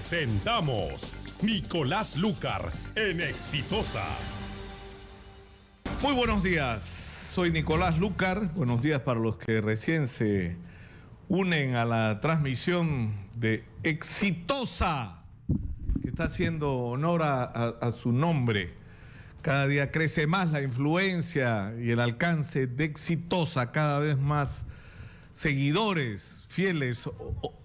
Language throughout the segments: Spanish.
Presentamos Nicolás Lúcar en Exitosa. Muy buenos días, soy Nicolás Lúcar. Buenos días para los que recién se unen a la transmisión de Exitosa, que está haciendo honor a su nombre. Cada día crece más la influencia y el alcance de Exitosa, cada vez más seguidores, fieles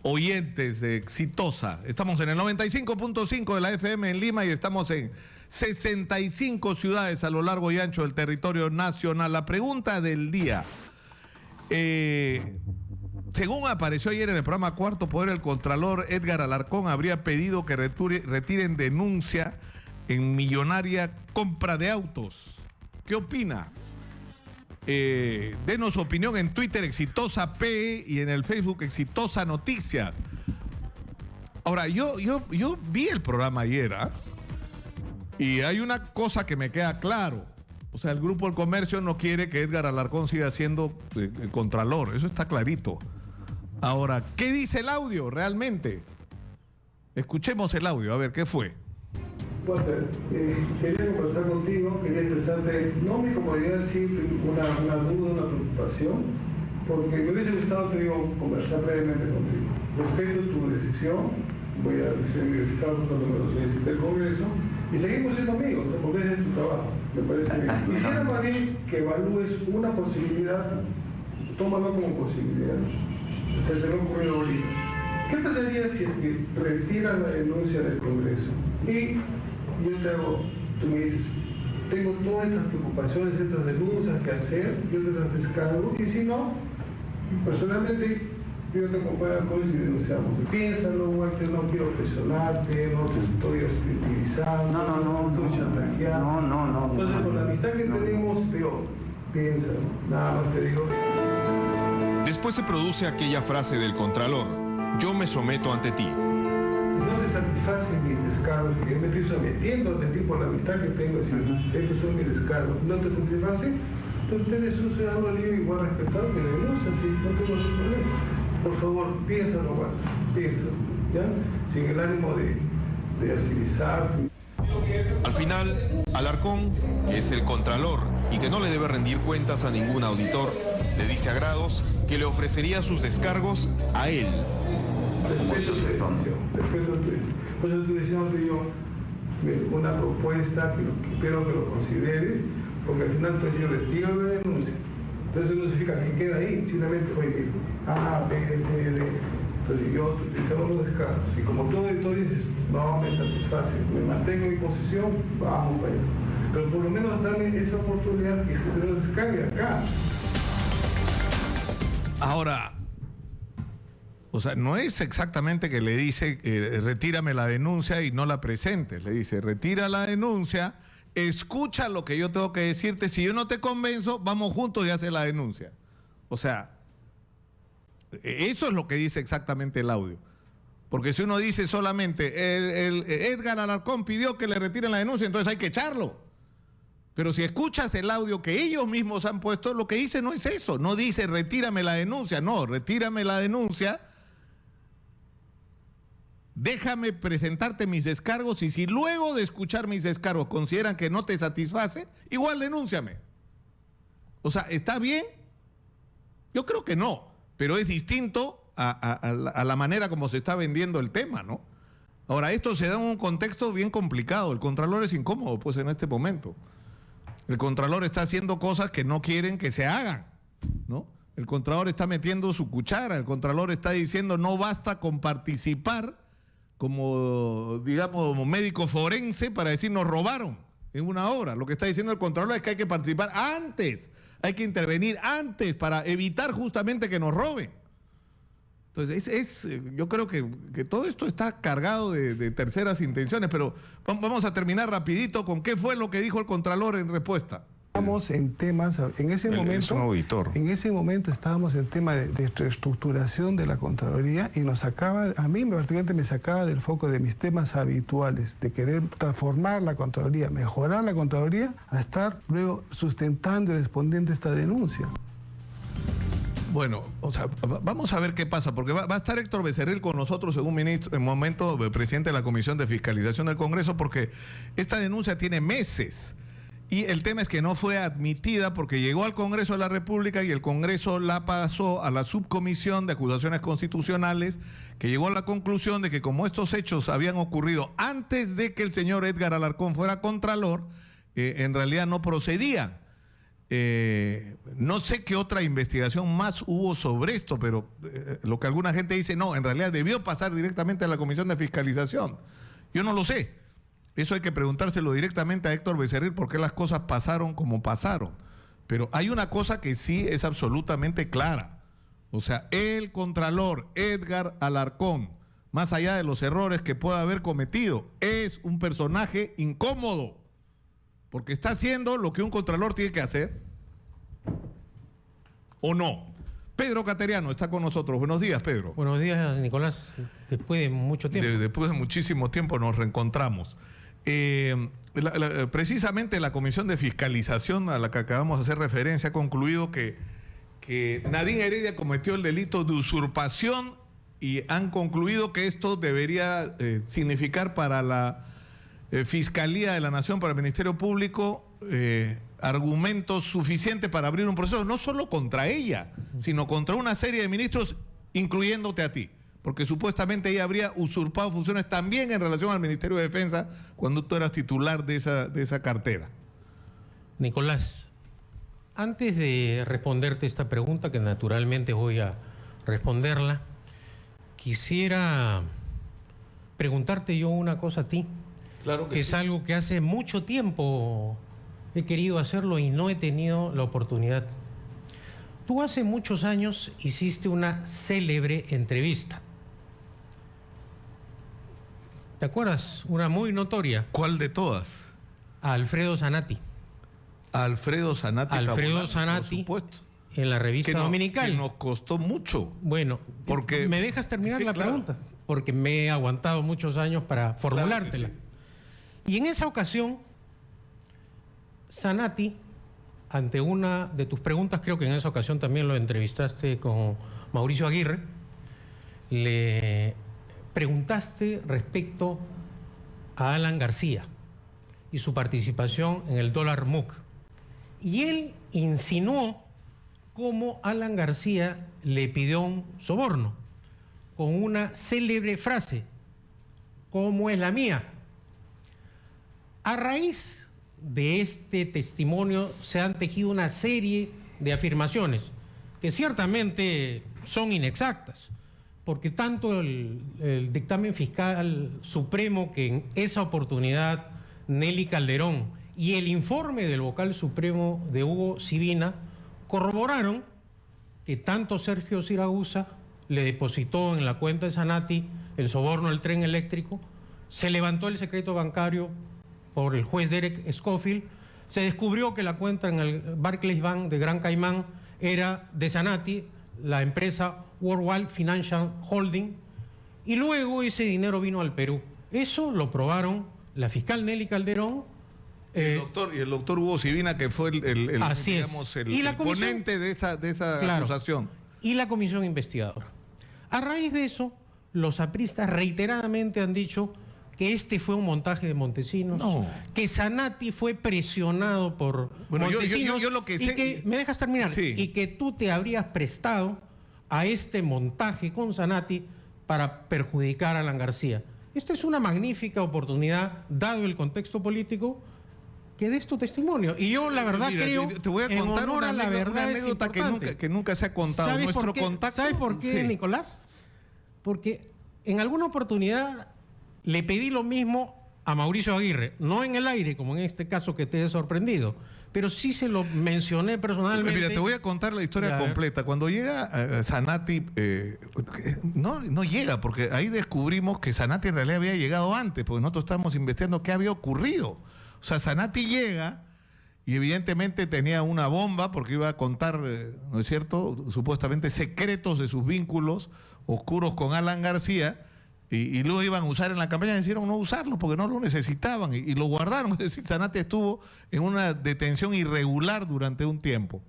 oyentes de Exitosa. Estamos en el 95.5 de la FM en Lima y estamos en 65 ciudades a lo largo y ancho del territorio nacional. La pregunta del día. Según apareció ayer en el programa Cuarto Poder, el contralor Edgar Alarcón habría pedido que retiren denuncia en millonaria compra de autos. ¿Qué opina? Denos su opinión en Twitter, Exitosa P, y en el Facebook, Exitosa Noticias. Ahora, yo vi el programa ayer, ¿eh? Y hay una cosa que me queda claro. O sea, el Grupo del Comercio no quiere que Edgar Alarcón siga siendo contralor. Eso está clarito. Ahora, ¿qué dice el audio realmente? Escuchemos el audio, a ver, ¿qué fue? Walter, quería conversar contigo, quería expresarte, no mi comodidad, sí una duda, una preocupación, porque me hubiese gustado, te digo, conversar brevemente contigo. Respeto tu decisión, voy a recibir mi descargo cuando me lo solicite el Congreso, y seguimos siendo amigos, porque ese es tu trabajo, me parece bien. Quisiera más bien que evalúes una posibilidad, tómalo como posibilidad. Se me ha ocurrido ahorita. ¿Qué pasaría si es que retiran la denuncia del Congreso? Y yo te hago, tú me dices, tengo todas estas preocupaciones, estas denuncias que hacer, yo te las descargo, y si no, personalmente yo te acompaño al Congreso y denunciamos. Piénsalo, Walter, no quiero presionarte, no te estoy hostilizando, no estoy chantajeando. No. Entonces, con la amistad que tenemos, digo, piénsalo, nada más te digo. Después se produce aquella frase del contralor: yo me someto ante ti. No te satisfacen mis descargos, que yo me estoy sometiendo ante ti por la amistad que tengo, es decir, estos son mis descargos. No te satisfacen, entonces tú eres un ciudadano libre igual respetado que denuncia, sí, no tengo ningún problema. Por favor, piénsalo, Walter, piénsalo, ¿ya? Sin el ánimo de hostilizar. Al final, Alarcón, que es el contralor y que no le debe rendir cuentas a ningún auditor, le dice a Grados que le ofrecería sus descargos a él. Respeto tu decisión, respeto tu decisión. Por eso tu decisión te dio una propuesta que espero que lo consideres, porque al final tú decís retiro la denuncia. Entonces no significa que queda ahí, simplemente oye, A, B, C, D. Entonces yo te hago los descargos. Y como tú dices, no me satisface, me mantengo en mi posición, vamos para allá. Pero por lo menos dame esa oportunidad que te lo descargue acá. Ahora, o sea, no es exactamente que le dice retírame la denuncia y no la presentes. Le dice, retira la denuncia, escucha lo que yo tengo que decirte. Si yo no te convenzo, vamos juntos y hace la denuncia. O sea, eso es lo que dice exactamente el audio. Porque si uno dice solamente, Edgar Alarcón pidió que le retiren la denuncia, entonces hay que echarlo. Pero si escuchas el audio que ellos mismos han puesto, lo que dice no es eso. No dice retírame la denuncia, no, retírame la denuncia. Déjame presentarte mis descargos y si luego de escuchar mis descargos consideran que no te satisface, igual denúnciame. O sea, ¿está bien? Yo creo que no, pero es distinto a la manera como se está vendiendo el tema, ¿no? Ahora, esto se da en un contexto bien complicado. El contralor es incómodo, pues, en este momento. El contralor está haciendo cosas que no quieren que se hagan, ¿no? El contralor está metiendo su cuchara, el contralor está diciendo no basta con participar como, digamos, como médico forense para decir nos robaron en una obra. Lo que está diciendo el contralor es que hay que participar antes, hay que intervenir antes para evitar justamente que nos roben. Entonces, yo creo que todo esto está cargado de terceras intenciones, pero vamos a terminar rapidito con qué fue lo que dijo el contralor en respuesta. Estábamos en temas, en ese momento estábamos en tema de reestructuración de la Contraloría y nos sacaba, a mí prácticamente me sacaba del foco de mis temas habituales, de querer transformar la Contraloría, mejorar la Contraloría, a estar luego sustentando y respondiendo a esta denuncia. Bueno, o sea, vamos a ver qué pasa, porque va a estar Héctor Becerril con nosotros en momento, presidente de la Comisión de Fiscalización del Congreso, porque esta denuncia tiene meses. Y el tema es que no fue admitida porque llegó al Congreso de la República y el Congreso la pasó a la Subcomisión de Acusaciones Constitucionales, que llegó a la conclusión de que como estos hechos habían ocurrido antes de que el señor Edgar Alarcón fuera contralor, en realidad no procedían. No sé qué otra investigación más hubo sobre esto, pero lo que alguna gente dice, no, en realidad debió pasar directamente a la Comisión de Fiscalización. Yo no lo sé. Eso hay que preguntárselo directamente a Héctor Becerril por qué las cosas pasaron como pasaron. Pero hay una cosa que sí es absolutamente clara. O sea, el contralor Edgar Alarcón, más allá de los errores que pueda haber cometido, es un personaje incómodo. Porque está haciendo lo que un contralor tiene que hacer. ¿O no? Pedro Cateriano está con nosotros. Buenos días, Pedro. Buenos días, Nicolás. Después de mucho tiempo. Después de muchísimo tiempo nos reencontramos. Precisamente la Comisión de Fiscalización a la que acabamos de hacer referencia ha concluido que Nadine Heredia cometió el delito de usurpación y han concluido que esto debería significar para la Fiscalía de la Nación, para el Ministerio Público, argumentos suficientes para abrir un proceso, no solo contra ella, sino contra una serie de ministros, incluyéndote a ti. Porque supuestamente ella habría usurpado funciones también en relación al Ministerio de Defensa cuando tú eras titular de esa cartera. Nicolás, antes de responderte esta pregunta, que naturalmente voy a responderla, quisiera preguntarte yo una cosa a ti. Claro que es algo que hace mucho tiempo he querido hacerlo y no he tenido la oportunidad. Tú hace muchos años hiciste una célebre entrevista. ¿Te acuerdas? Una muy notoria. ¿Cuál de todas? A Alfredo Zanatti. Alfredo Zanatti. Alfredo Zanatti, por supuesto. En la revista Dominical. Que nos costó mucho. Bueno, porque ¿me dejas terminar la pregunta? Porque me he aguantado muchos años para formulártela. Claro. Y en esa ocasión, Zanatti, ante una de tus preguntas, creo que en esa ocasión también lo entrevistaste con Mauricio Aguirre, le preguntaste respecto a Alan García y su participación en el dólar MUC. Y él insinuó cómo Alan García le pidió un soborno con una célebre frase, ¿cómo es la mía? A raíz de este testimonio se han tejido una serie de afirmaciones que ciertamente son inexactas, porque tanto el dictamen fiscal supremo que en esa oportunidad Nelly Calderón y el informe del vocal supremo de Hugo Sibina corroboraron que tanto Sergio Siragusa le depositó en la cuenta de Zanatti el soborno del tren eléctrico, se levantó el secreto bancario por el juez Derek Scofield, se descubrió que la cuenta en el Barclays Bank de Gran Caimán era de Zanatti, la empresa Worldwide Financial Holding, y luego ese dinero vino al Perú. Eso lo probaron la fiscal Nelly Calderón. El doctor Hugo Sibina, que fue el ponente de esa acusación. Y la comisión investigadora. A raíz de eso, los apristas reiteradamente han dicho que este fue un montaje de Montesinos, que Zanatti fue presionado por Montesinos, yo lo que sé, y que, ¿me dejas terminar? Sí. Y que tú te habrías prestado a este montaje con Zanatti para perjudicar a Alan García. Esta es una magnífica oportunidad, dado el contexto político, que des tu testimonio. Y yo la verdad creo, te voy a contar una anécdota que nunca se ha contado. ¿Sabes por qué, sí, Nicolás? Porque en alguna oportunidad le pedí lo mismo a Mauricio Aguirre, no en el aire, como en este caso que te he sorprendido, pero sí se lo mencioné personalmente. Mira, te voy a contar la historia completa. Cuando llega Zanatti, no llega, porque ahí descubrimos que Zanatti en realidad había llegado antes, porque nosotros estábamos investigando qué había ocurrido. O sea, Zanatti llega y evidentemente tenía una bomba porque iba a contar, ¿no es cierto?, supuestamente secretos de sus vínculos oscuros con Alan García. Y luego iban a usar en la campaña, decidieron no usarlo porque no lo necesitaban y lo guardaron. Es decir, Zanatti estuvo en una detención irregular durante un tiempo.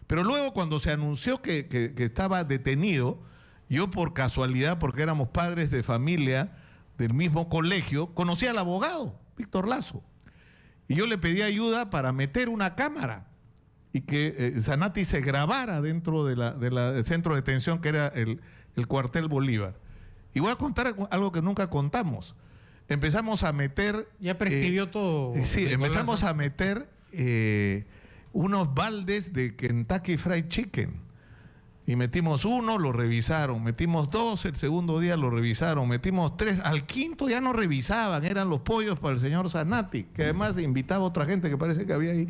Pero luego cuando se anunció que estaba detenido, yo por casualidad, porque éramos padres de familia del mismo colegio, conocí al abogado, Víctor Lazo. Y yo le pedí ayuda para meter una cámara y que Zanatti se grabara dentro del centro de detención que era el cuartel Bolívar. Y voy a contar algo que nunca contamos. Empezamos a meter... Ya prescribió todo. Sí, empezamos a meter unos baldes de Kentucky Fried Chicken. Y metimos uno, lo revisaron. Metimos dos, el segundo día lo revisaron. Metimos tres, al quinto ya no revisaban. Eran los pollos para el señor Zanatti, que además invitaba a otra gente que parece que había ahí.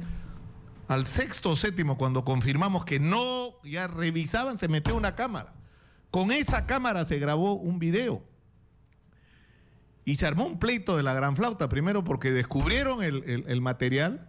Al sexto o séptimo, cuando confirmamos que no, ya revisaban, se metió una cámara. Con esa cámara se grabó un video. Y se armó un pleito de la gran flauta, primero porque descubrieron el material,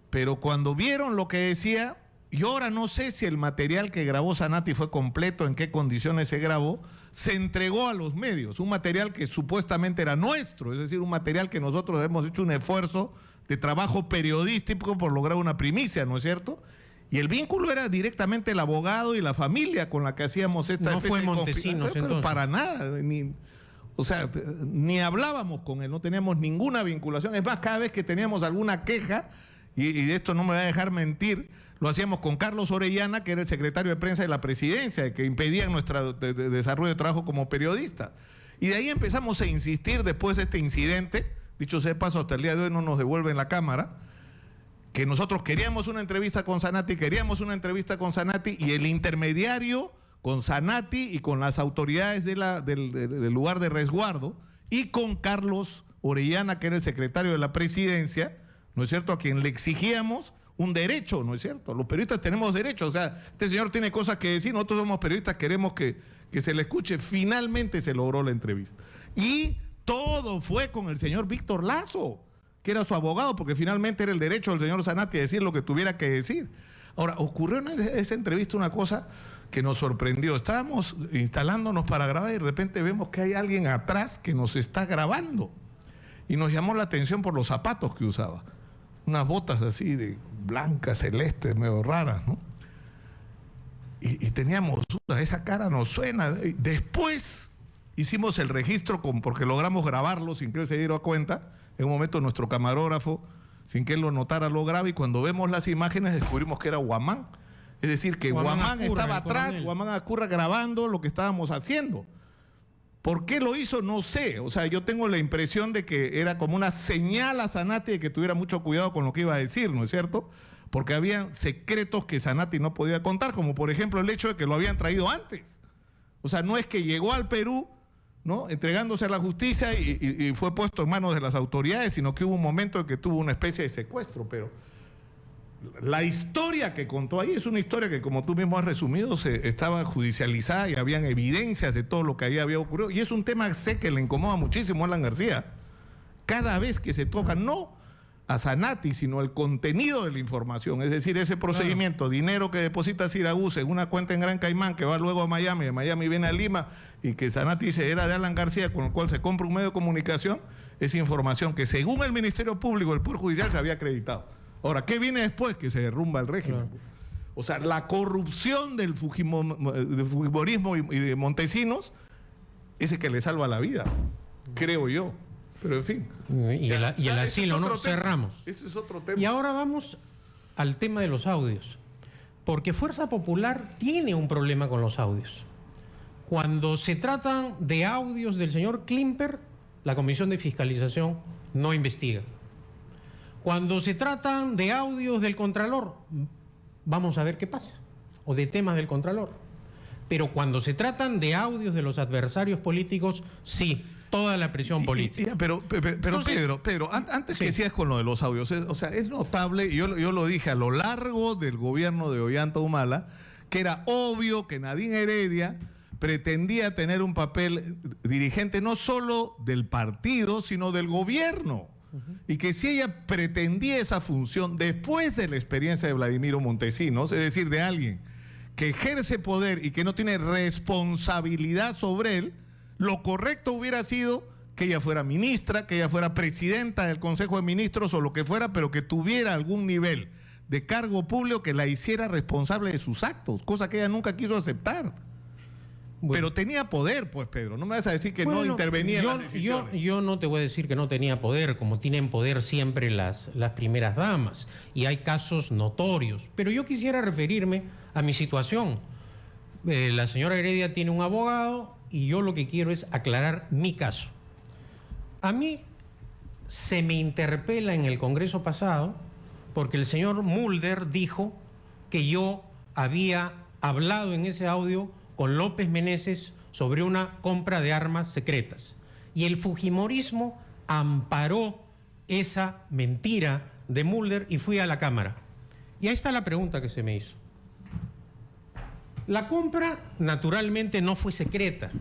pero cuando vieron lo que decía, yo ahora no sé si el material que grabó Zanatti fue completo, en qué condiciones se grabó, se entregó a los medios, un material que supuestamente era nuestro, es decir, un material que nosotros hemos hecho un esfuerzo de trabajo periodístico por lograr una primicia, ¿no es cierto? Y el vínculo era directamente el abogado y la familia con la que hacíamos esta no especie fue de Montesinos, pero entonces. para nada, ni hablábamos con él, no teníamos ninguna vinculación. Es más, cada vez que teníamos alguna queja, y de esto no me va a dejar mentir, lo hacíamos con Carlos Orellana, que era el secretario de prensa de la presidencia, que impedía nuestro desarrollo de trabajo como periodista. Y de ahí empezamos a insistir después de este incidente, dicho sea de paso, hasta el día de hoy no nos devuelven la cámara, que nosotros queríamos una entrevista con Zanatti, y el intermediario con Zanatti y con las autoridades del lugar de resguardo y con Carlos Orellana, que era el secretario de la presidencia, ¿no es cierto?, a quien le exigíamos un derecho, ¿no es cierto? Los periodistas tenemos derechos, o sea, este señor tiene cosas que decir, nosotros somos periodistas, queremos que se le escuche. Finalmente se logró la entrevista. Y todo fue con el señor Víctor Lazo, que era su abogado, porque finalmente era el derecho del señor Zanatti a decir lo que tuviera que decir. Ahora, ocurrió en esa entrevista una cosa que nos sorprendió. Estábamos instalándonos para grabar y de repente vemos que hay alguien atrás que nos está grabando. Y nos llamó la atención por los zapatos que usaba. Unas botas así de blancas, celestes, medio raras, ¿no? Y teníamos dudas, esa cara nos suena. Después hicimos el registro porque logramos grabarlo sin que él se diera cuenta. En un momento nuestro camarógrafo, sin que él lo notara, lo graba, y cuando vemos las imágenes descubrimos que era Guamán. Es decir, que Guamán estaba atrás, Guamán Acurra, grabando lo que estábamos haciendo. ¿Por qué lo hizo? No sé. O sea, yo tengo la impresión de que era como una señal a Zanatti de que tuviera mucho cuidado con lo que iba a decir, ¿no es cierto? Porque había secretos que Zanatti no podía contar, como por ejemplo el hecho de que lo habían traído antes. O sea, no es que llegó al Perú, ¿no?, entregándose a la justicia y fue puesto en manos de las autoridades, sino que hubo un momento en que tuvo una especie de secuestro. Pero la historia que contó ahí es una historia que, como tú mismo has resumido, estaba judicializada y habían evidencias de todo lo que ahí había ocurrido. Y es un tema, sé que le incomoda muchísimo a Alan García. Cada vez que se toca, no a Zanatti, sino el contenido de la información, es decir, ese procedimiento, dinero que deposita Siragusa en una cuenta en Gran Caimán que va luego a Miami, de Miami viene a Lima, y que Zanatti dice era de Alan García, con el cual se compra un medio de comunicación, es información que según el Ministerio Público, el Poder Judicial, se había acreditado. Ahora, ¿qué viene después? Que se derrumba el régimen. Claro. O sea, la corrupción del fujimorismo y de Montesinos es el que le salva la vida, creo yo. Pero en fin. Y el asilo, ¿no? Cerramos. Ese es otro tema. Y ahora vamos al tema de los audios. Porque Fuerza Popular tiene un problema con los audios. Cuando se tratan de audios del señor Klimper, la Comisión de Fiscalización no investiga. Cuando se tratan de audios del Contralor, vamos a ver qué pasa. O de temas del Contralor. Pero cuando se tratan de audios de los adversarios políticos, sí, toda la presión política. Pero entonces, Pedro, antes que sigas con lo de los audios, es notable, y yo lo dije a lo largo del gobierno de Ollanta Humala, que era obvio que Nadine Heredia pretendía tener un papel dirigente no solo del partido, sino del gobierno. Y que si ella pretendía esa función después de la experiencia de Vladimiro Montesinos, es decir, de alguien que ejerce poder y que no tiene responsabilidad sobre él, lo correcto hubiera sido que ella fuera ministra, que ella fuera presidenta del Consejo de Ministros o lo que fuera, pero que tuviera algún nivel de cargo público que la hiciera responsable de sus actos, cosa que ella nunca quiso aceptar. Bueno. Pero tenía poder, pues, Pedro. No me vas a decir que Bueno, no intervenía en las decisiones. Yo no te voy a decir que no tenía poder, como tienen poder siempre las primeras damas. Y hay casos notorios. Pero yo quisiera referirme a mi situación. La señora Heredia tiene un abogado y yo lo que quiero es aclarar mi caso. A mí se me interpela en el Congreso pasado porque el señor Mulder dijo que yo había hablado en ese audio con López Meneses sobre una compra de armas secretas. Y el fujimorismo amparó esa mentira de Mulder y fui a la Cámara. Y ahí está la pregunta que se me hizo. La compra, naturalmente, no fue secreta.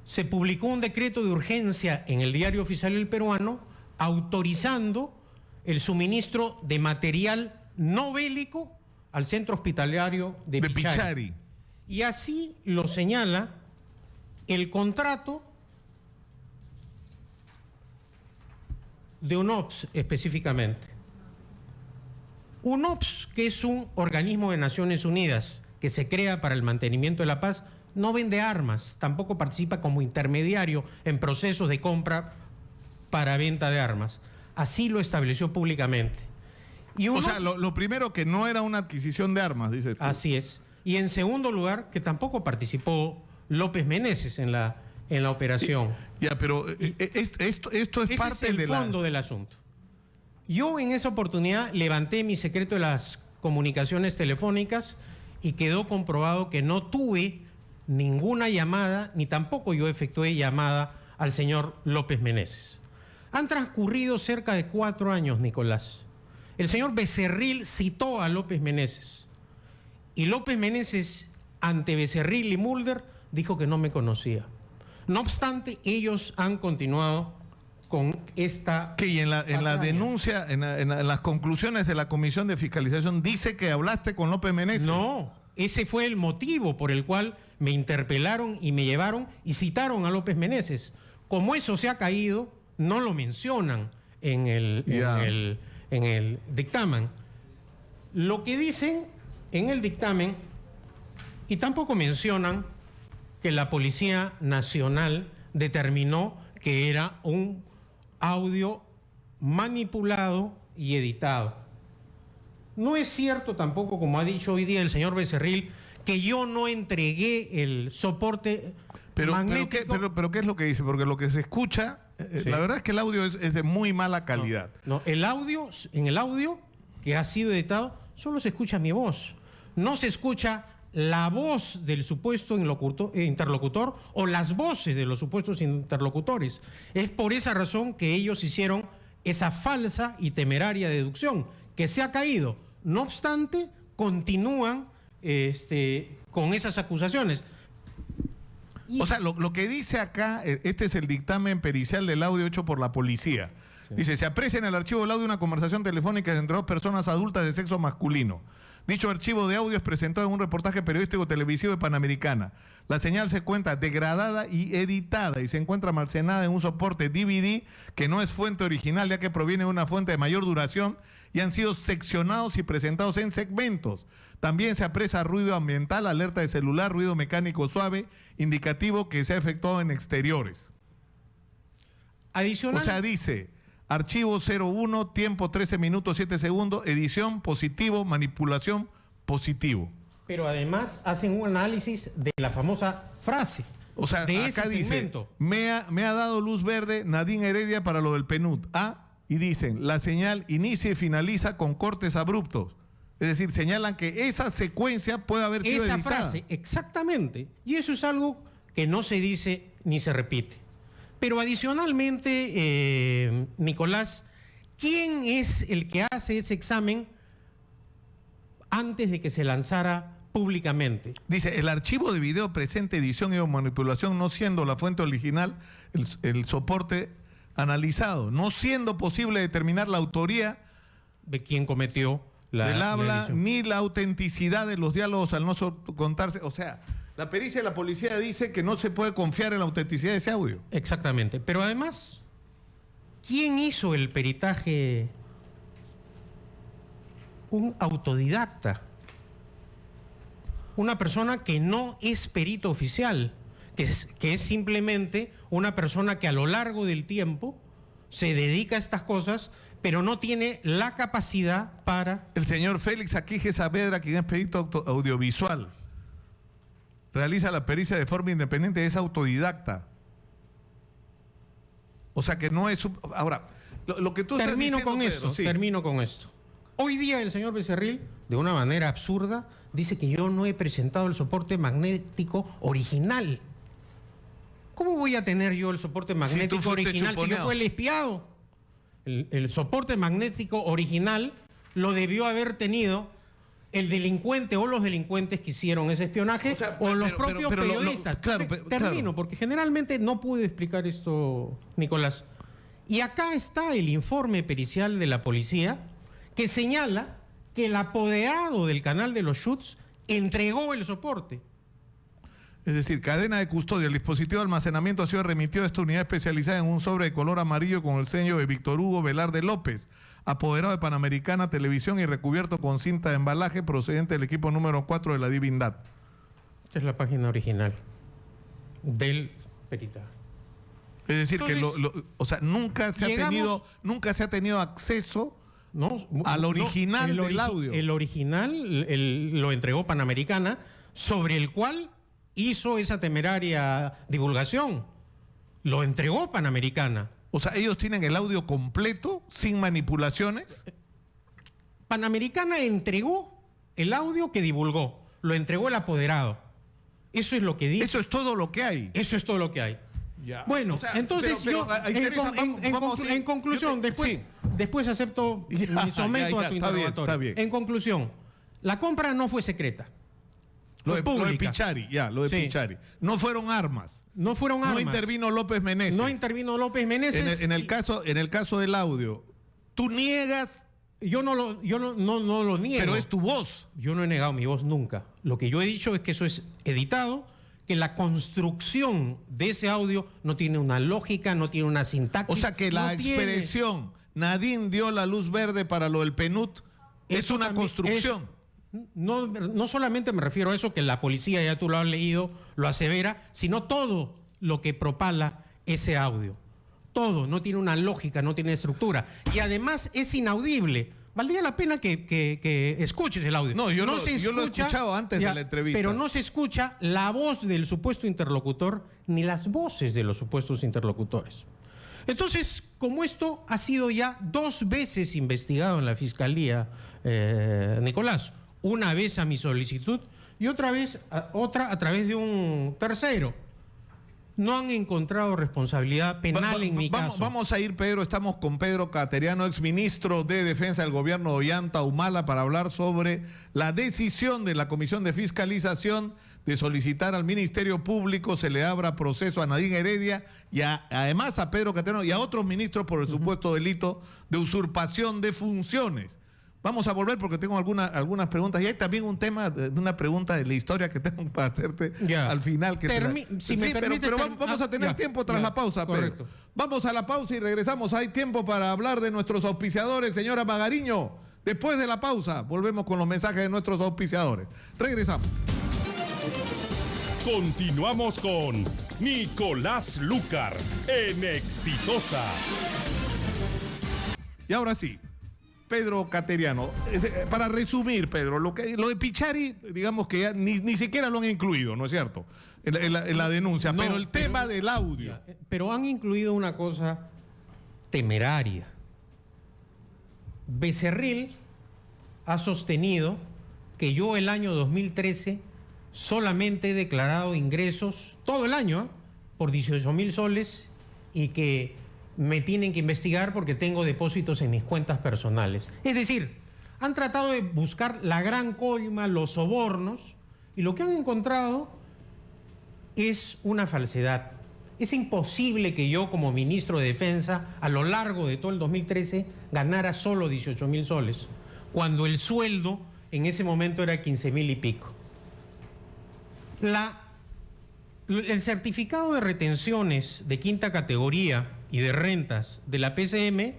Se publicó un decreto de urgencia en el Diario Oficial del Peruano autorizando el suministro de material no bélico al centro hospitalario de Pichari. Y así lo señala el contrato de UNOPS específicamente. UNOPS, que es un organismo de Naciones Unidas que se crea para el mantenimiento de la paz, no vende armas, tampoco participa como intermediario en procesos de compra para venta de armas. Así lo estableció públicamente. Y o sea, lo primero que no era una adquisición de armas, dices tú. Así es. Y en segundo lugar, que tampoco participó López Meneses en la operación. Ya, pero esto es parte del fondo del asunto. Yo en esa oportunidad levanté mi secreto de las comunicaciones telefónicas y quedó comprobado que no tuve ninguna llamada, ni tampoco yo efectué llamada al señor López Meneses. Han transcurrido cerca de 4 años, Nicolás. El señor Becerril citó a López Meneses. Y López Meneses, ante Becerril y Mulder, dijo que no me conocía. No obstante, ellos han continuado con esta... Que y en la denuncia, en las conclusiones de la Comisión de Fiscalización, dice que hablaste con López Meneses. No, ese fue el motivo por el cual me interpelaron y me llevaron y citaron a López Meneses. Como eso se ha caído, no lo mencionan en el dictamen. Lo que dicen en el dictamen, y tampoco mencionan que la Policía Nacional determinó que era un audio manipulado y editado. No es cierto tampoco, como ha dicho hoy día el señor Becerril, que yo no entregué el soporte magnético. Pero ¿qué es lo que dice? Porque lo que se escucha, Sí. la verdad es que el audio es de muy mala calidad. No, en el audio que ha sido editado, solo se escucha mi voz. No se escucha la voz del supuesto interlocutor o las voces de los supuestos interlocutores. Es por esa razón que ellos hicieron esa falsa y temeraria deducción, que se ha caído. No obstante, continúan con esas acusaciones. O sea, lo que dice acá, este es el dictamen pericial del audio hecho por la policía. Sí. Dice, se aprecia en el archivo del audio una conversación telefónica entre 2 personas adultas de sexo masculino. Dicho archivo de audio es presentado en un reportaje periodístico televisivo de Panamericana. La señal se cuenta degradada y editada y se encuentra almacenada en un soporte DVD que no es fuente original, ya que proviene de una fuente de mayor duración y han sido seccionados y presentados en segmentos. También se aprecia ruido ambiental, alerta de celular, ruido mecánico suave, indicativo que se ha efectuado en exteriores. Adicional. O sea, dice, archivo 01, tiempo 13 minutos 7 segundos, edición positivo, manipulación positivo. Pero además hacen un análisis de la famosa frase. O sea, de acá ese dice, segmento. me ha dado luz verde Nadine Heredia para lo del PNUD. Y dicen, la señal inicia y finaliza con cortes abruptos. Es decir, señalan que esa secuencia puede haber sido esa editada. frase, exactamente. Y eso es algo que no se dice ni se repite. Pero adicionalmente, Nicolás, ¿quién es el que hace ese examen antes de que se lanzara públicamente? Dice, el archivo de video presente edición y manipulación no siendo la fuente original, el soporte analizado, no siendo posible determinar la autoría de quién cometió del habla edición, ni la autenticidad de los diálogos al no contarse. O sea, la pericia de la policía dice que no se puede confiar en la autenticidad de ese audio. Exactamente. Pero además, ¿quién hizo el peritaje un autodidacta, una persona que no es perito oficial, que es simplemente una persona que a lo largo del tiempo se dedica a estas cosas, pero no tiene la capacidad para... El señor Félix Aquije Saavedra, quien es perito audiovisual, realiza la pericia de forma independiente, es autodidacta. O sea que no es... Ahora, lo que tú estás diciendo, Pedro, sí. Termino con esto. Hoy día el señor Becerril, de una manera absurda, dice que yo no he presentado el soporte magnético original. ¿Cómo voy a tener yo el soporte magnético original si yo fui el espiado? El soporte magnético original lo debió haber tenido el delincuente o los delincuentes que hicieron ese espionaje, o los propios periodistas. Termino, porque generalmente no pude explicar esto, Nicolás. Y acá está el informe pericial de la policía que señala que el apoderado del canal de los Schutz entregó el soporte. Es decir, cadena de custodia. El dispositivo de almacenamiento ha sido remitido a esta unidad especializada en un sobre de color amarillo con el sello de Víctor Hugo Velarde López, apoderado de Panamericana Televisión y recubierto con cinta de embalaje procedente del equipo número 4 de la Divindad. Esta es la página original del peritaje. Es decir, entonces, que o sea, nunca se ha tenido acceso al original del audio. El original lo entregó Panamericana, sobre el cual hizo esa temeraria divulgación. Lo entregó Panamericana. O sea, ellos tienen el audio completo, sin manipulaciones. Panamericana entregó el audio que divulgó. Lo entregó el apoderado. Eso es lo que dice. Eso es todo lo que hay. Eso es todo lo que hay. Ya. Bueno, o sea, entonces en conclusión, después acepto, me someto a tu interrogatorio. Está bien. En conclusión, la compra no fue secreta. Lo de Pichari, Pichari. No fueron armas. No fueron armas. No intervino López Meneses. No intervino López Meneses. En el caso del audio, tú niegas. Yo no lo niego. Pero es tu voz. Yo no he negado mi voz nunca. Lo que yo he dicho es que eso es editado, que la construcción de ese audio no tiene una lógica, no tiene una sintaxis. O sea que la expresión Nadine dio la luz verde para lo del PNUD es una construcción. No solamente me refiero a eso, que la policía, ya tú lo has leído, lo asevera, sino todo lo que propala ese audio. Todo, no tiene una lógica, no tiene estructura. Y además es inaudible. Valdría la pena que escuches el audio. No, yo lo he escuchado antes de la entrevista. Pero no se escucha la voz del supuesto interlocutor, ni las voces de los supuestos interlocutores. Entonces, como esto ha sido ya 2 veces investigado en la Fiscalía, Nicolás, una vez a mi solicitud y otra a través de un tercero. No han encontrado responsabilidad penal en mi caso. Vamos a ir, Pedro, estamos con Pedro Cateriano, exministro de Defensa del gobierno de Ollanta Humala, para hablar sobre la decisión de la Comisión de Fiscalización de solicitar al Ministerio Público se le abra proceso a Nadine Heredia y además a Pedro Cateriano y a otros ministros por el supuesto delito de usurpación de funciones. Vamos a volver porque tengo algunas preguntas. Y hay también un tema, una pregunta de la historia que tengo para hacerte al final. Pero vamos a tener tiempo tras la pausa, Pedro. Correcto. Vamos a la pausa y regresamos. Hay tiempo para hablar de nuestros auspiciadores, señora Magariño. Después de la pausa, volvemos con los mensajes de nuestros auspiciadores. Regresamos. Continuamos con Nicolás Lucar en Exitosa. Y ahora sí. Pedro Cateriano, para resumir, Pedro, lo de Pichari, digamos que ya ni siquiera lo han incluido, ¿no es cierto? En la denuncia, no, pero el tema del audio. Pero han incluido una cosa temeraria. Becerril ha sostenido que yo el año 2013 solamente he declarado ingresos, todo el año, por 18.000 soles y que me tienen que investigar porque tengo depósitos en mis cuentas personales. Es decir, han tratado de buscar la gran coima, los sobornos, y lo que han encontrado es una falsedad. Es imposible que yo, como ministro de Defensa, a lo largo de todo el 2013, ganara solo 18.000 soles, cuando el sueldo en ese momento era 15.000 y pico. El certificado de retenciones de quinta categoría y de rentas de la PCM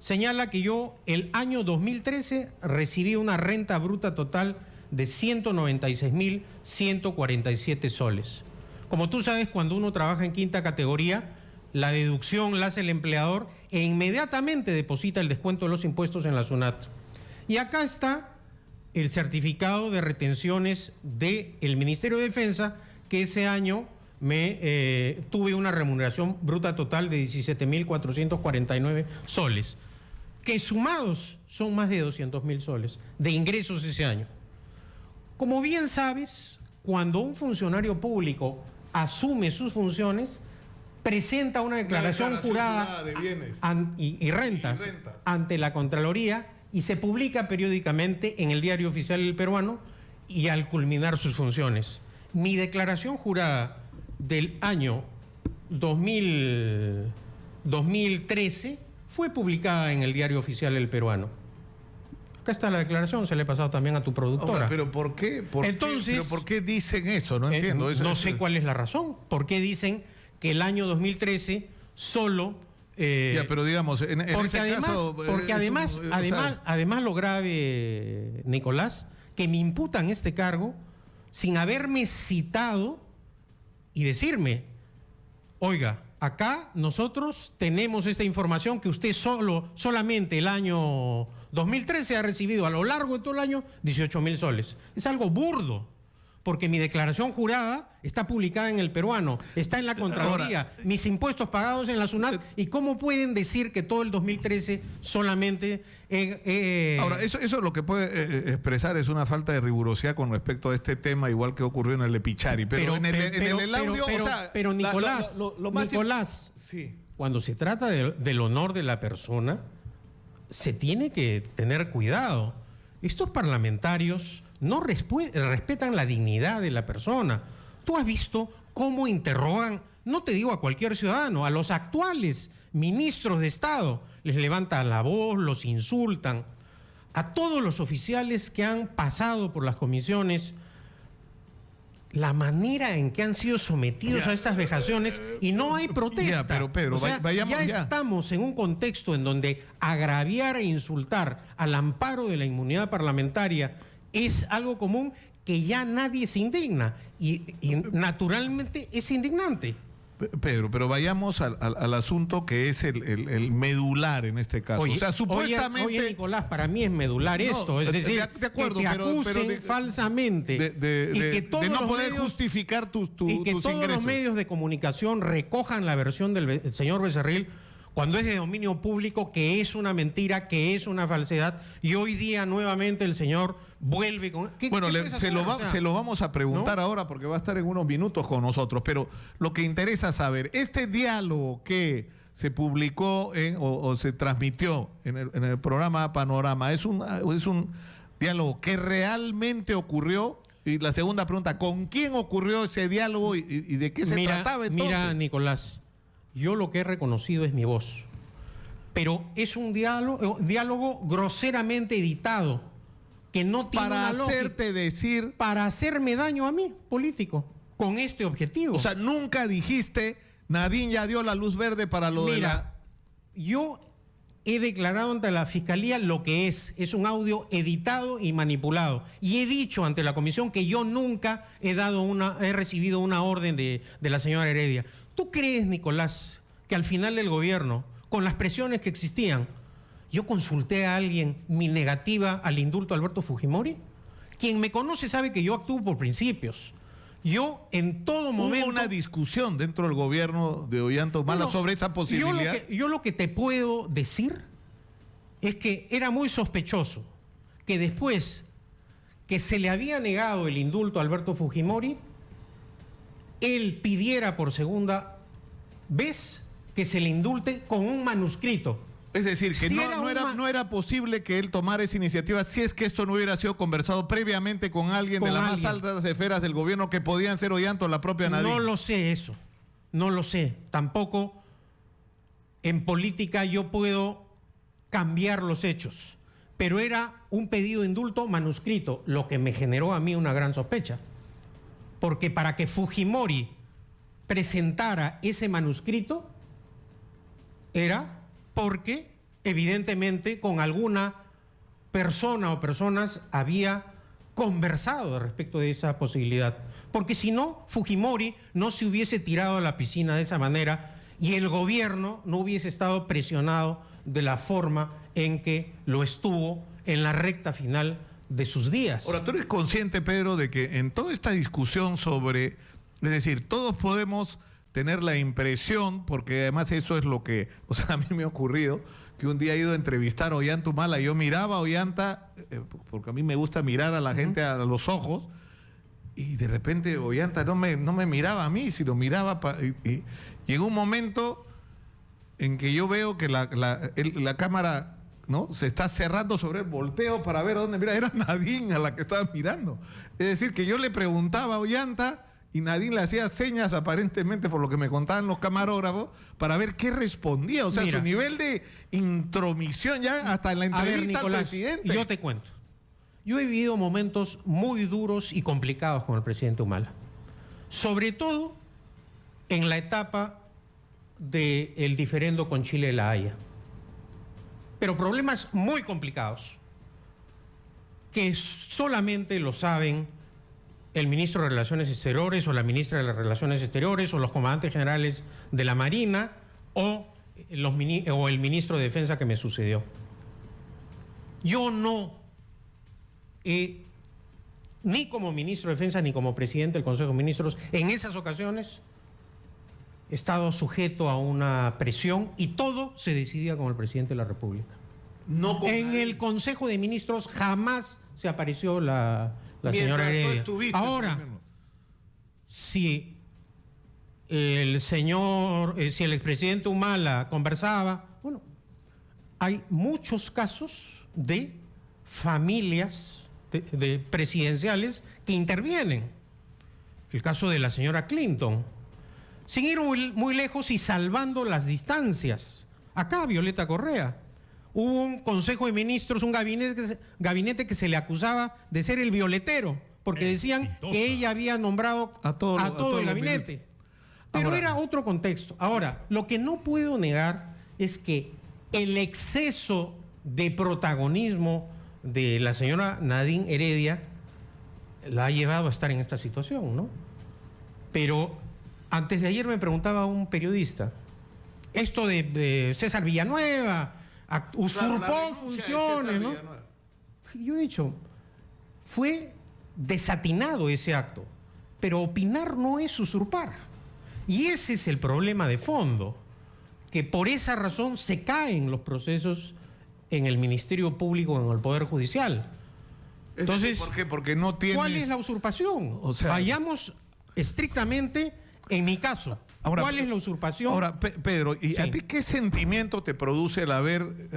señala que yo el año 2013 recibí una renta bruta total de 196.147 soles. Como tú sabes, cuando uno trabaja en quinta categoría, la deducción la hace el empleador e inmediatamente deposita el descuento de los impuestos en la SUNAT. Y acá está el certificado de retenciones del Ministerio de Defensa, que ese año tuve una remuneración bruta total de 17.449 soles, que sumados son más de 200.000 soles de ingresos ese año. Como bien sabes, cuando un funcionario público asume sus funciones, presenta una declaración jurada de bienes y rentas ante la Contraloría y se publica periódicamente en el Diario Oficial del Peruano y al culminar sus funciones. Mi declaración jurada del año 2013 fue publicada en el Diario Oficial del Peruano. Acá está la declaración, se le he pasado también a tu productora. Ahora, ¿pero por qué? ¿Pero por qué dicen eso? No entiendo. No sé cuál es la razón. ¿Por qué dicen que el año 2013 solo... ya, pero digamos, en ese caso... Porque además lo grave, Nicolás, que me imputan este cargo sin haberme citado y decirme, oiga, acá nosotros tenemos esta información que usted solamente el año 2013 ha recibido a lo largo de todo el año 18.000 soles. Es algo burdo, porque mi declaración jurada está publicada en el Peruano, está en la Contraloría, mis impuestos pagados en la SUNAT, ¿y cómo pueden decir que todo el 2013 solamente... Ahora, eso lo que puede expresar es una falta de rigurosidad con respecto a este tema, igual que ocurrió en el Epichari, pero Nicolás, Nicolás, sí, cuando se trata del honor de la persona, se tiene que tener cuidado. Estos parlamentarios no respetan la dignidad de la persona. Tú has visto cómo interrogan, no te digo a cualquier ciudadano, a los actuales ministros de Estado. Les levantan la voz, los insultan. A todos los oficiales que han pasado por las comisiones, la manera en que han sido sometidos a estas vejaciones y no hay protesta. Ya, pero Pedro, o sea, vayamos ya. Estamos en un contexto en donde agraviar e insultar al amparo de la inmunidad parlamentaria es algo común que ya nadie se indigna y naturalmente es indignante. Pedro, pero vayamos al asunto que es el medular en este caso. Oye, o sea, supuestamente... Oye, Nicolás, para mí es medular esto. Es decir, de acuerdo, que te acusen falsamente de no poder justificar tus y que tus todos ingresos. los medios de comunicación recojan la versión del señor Becerril cuando es de dominio público, que es una mentira, que es una falsedad, y hoy día nuevamente el señor vuelve con... Se lo vamos a preguntar, ¿no?, ahora, porque va a estar en unos minutos con nosotros, pero lo que interesa saber, este diálogo que se publicó o se transmitió en el programa Panorama, ¿es un diálogo que realmente ocurrió? Y la segunda pregunta, ¿con quién ocurrió ese diálogo y de qué se trataba entonces? Mira, Nicolás, yo lo que he reconocido es mi voz, pero es un diálogo groseramente editado, que no tiene para una lógica, hacerte decir... para hacerme daño a mí, político, con este objetivo. O sea, nunca dijiste, Nadine ya dio la luz verde para lo de la... Yo he declarado ante la Fiscalía lo que es un audio editado y manipulado. Y he dicho ante la comisión que yo nunca he recibido una orden de la señora Heredia. ¿Tú crees, Nicolás, que al final del gobierno, con las presiones que existían, yo consulté a alguien mi negativa al indulto a Alberto Fujimori? Quien me conoce sabe que yo actúo por principios. Yo en todo momento... ¿Hubo una discusión dentro del gobierno de Ollanta Humala sobre esa posibilidad? Yo lo que te puedo decir es que era muy sospechoso que después que se le había negado el indulto a Alberto Fujimori, él pidiera por segunda vez que se le indulte con un manuscrito. Es decir, que Si no era posible que él tomara esa iniciativa si es que esto no hubiera sido conversado previamente con alguien de las más altas esferas del gobierno, que podían ser Ollanta o la propia Nadine. No lo sé eso, no lo sé. Tampoco en política yo puedo cambiar los hechos, pero era un pedido de indulto manuscrito, lo que me generó a mí una gran sospecha. Porque para que Fujimori presentara ese manuscrito era porque evidentemente con alguna persona o personas había conversado respecto de esa posibilidad. Porque si no, Fujimori no se hubiese tirado a la piscina de esa manera y el gobierno no hubiese estado presionado de la forma en que lo estuvo en la recta final de sus días. Ahora, ¿tú eres consciente, Pedro, de que en toda esta discusión sobre, es decir, todos podemos tener la impresión, porque además eso es lo que, o sea, a mí me ha ocurrido, que un día he ido a entrevistar a Ollanta Humala, yo miraba a Ollanta, porque a mí me gusta mirar a la gente a los ojos, y de repente Ollanta no me miraba a mí, sino miraba, y en un momento en que yo veo que la cámara, ¿no?, se está cerrando sobre el volteo para ver a dónde mira, era Nadine a la que estaba mirando. Es decir, que yo le preguntaba a Ollanta y Nadine le hacía señas, aparentemente, por lo que me contaban los camarógrafos, para ver qué respondía. O sea, mira, su nivel de intromisión ya hasta en la entrevista al presidente. Yo te cuento. Yo he vivido momentos muy duros y complicados con el presidente Humala. Sobre todo en la etapa del diferendo con Chile de La Haya. Pero problemas muy complicados que solamente lo saben el ministro de Relaciones Exteriores o la ministra de las Relaciones Exteriores o los comandantes generales de la Marina o el ministro de Defensa que me sucedió. Yo no he, ni como ministro de Defensa ni como presidente del Consejo de Ministros, en esas ocasiones he estado sujeto a una presión y todo se decidía con el presidente de la República. No en el Consejo de Ministros jamás se apareció la señora Heredia. Ahora, si el expresidente Humala conversaba, bueno, hay muchos casos de familias de presidenciales que intervienen. El caso de la señora Clinton. Sin ir muy lejos y salvando las distancias. Acá, Violeta Correa. Hubo un Consejo de Ministros, un gabinete que se le acusaba de ser el violetero, porque decían que ella había nombrado a todo el gabinete. Pero ahora, era otro contexto. Ahora, lo que no puedo negar es que el exceso de protagonismo de la señora Nadine Heredia la ha llevado a estar en esta situación, ¿no? Pero antes de ayer me preguntaba un periodista, esto de César Villanueva usurpó funciones, ¿no? Y yo he dicho, fue desatinado ese acto, pero opinar no es usurpar. Y ese es el problema de fondo, que por esa razón se caen los procesos en el Ministerio Público, en el Poder Judicial. Entonces, ¿por qué? Porque no tiene... ¿Cuál es la usurpación? O sea, vayamos estrictamente en mi caso. Ahora, ¿cuál es la usurpación? Ahora, Pedro, ¿y a ti qué sentimiento te produce el haber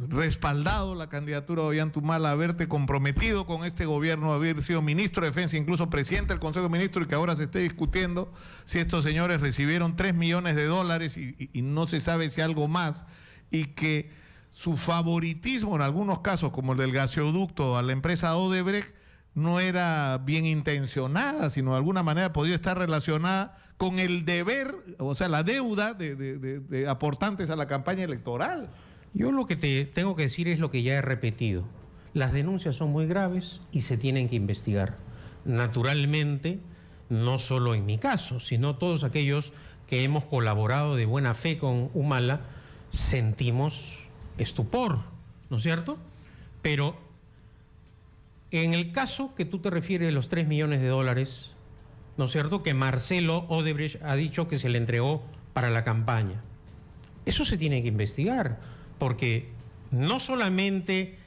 respaldado la candidatura de Ollanta Humala, haberte comprometido con este gobierno, haber sido ministro de Defensa, incluso presidente del Consejo de Ministros, y que ahora se esté discutiendo si estos señores recibieron $3 millones y no se sabe si algo más, y que su favoritismo en algunos casos, como el del gasoducto a la empresa Odebrecht, no era bien intencionada, sino de alguna manera podía estar relacionada con el deber, o sea, la deuda de aportantes a la campaña electoral? Yo lo que te tengo que decir es lo que ya he repetido. Las denuncias son muy graves y se tienen que investigar. Naturalmente, no solo en mi caso, sino todos aquellos que hemos colaborado de buena fe con Humala, sentimos estupor, ¿no es cierto? Pero en el caso que tú te refieres de los $3 millones, ¿no es cierto?, que Marcelo Odebrecht ha dicho que se le entregó para la campaña. Eso se tiene que investigar, porque no solamente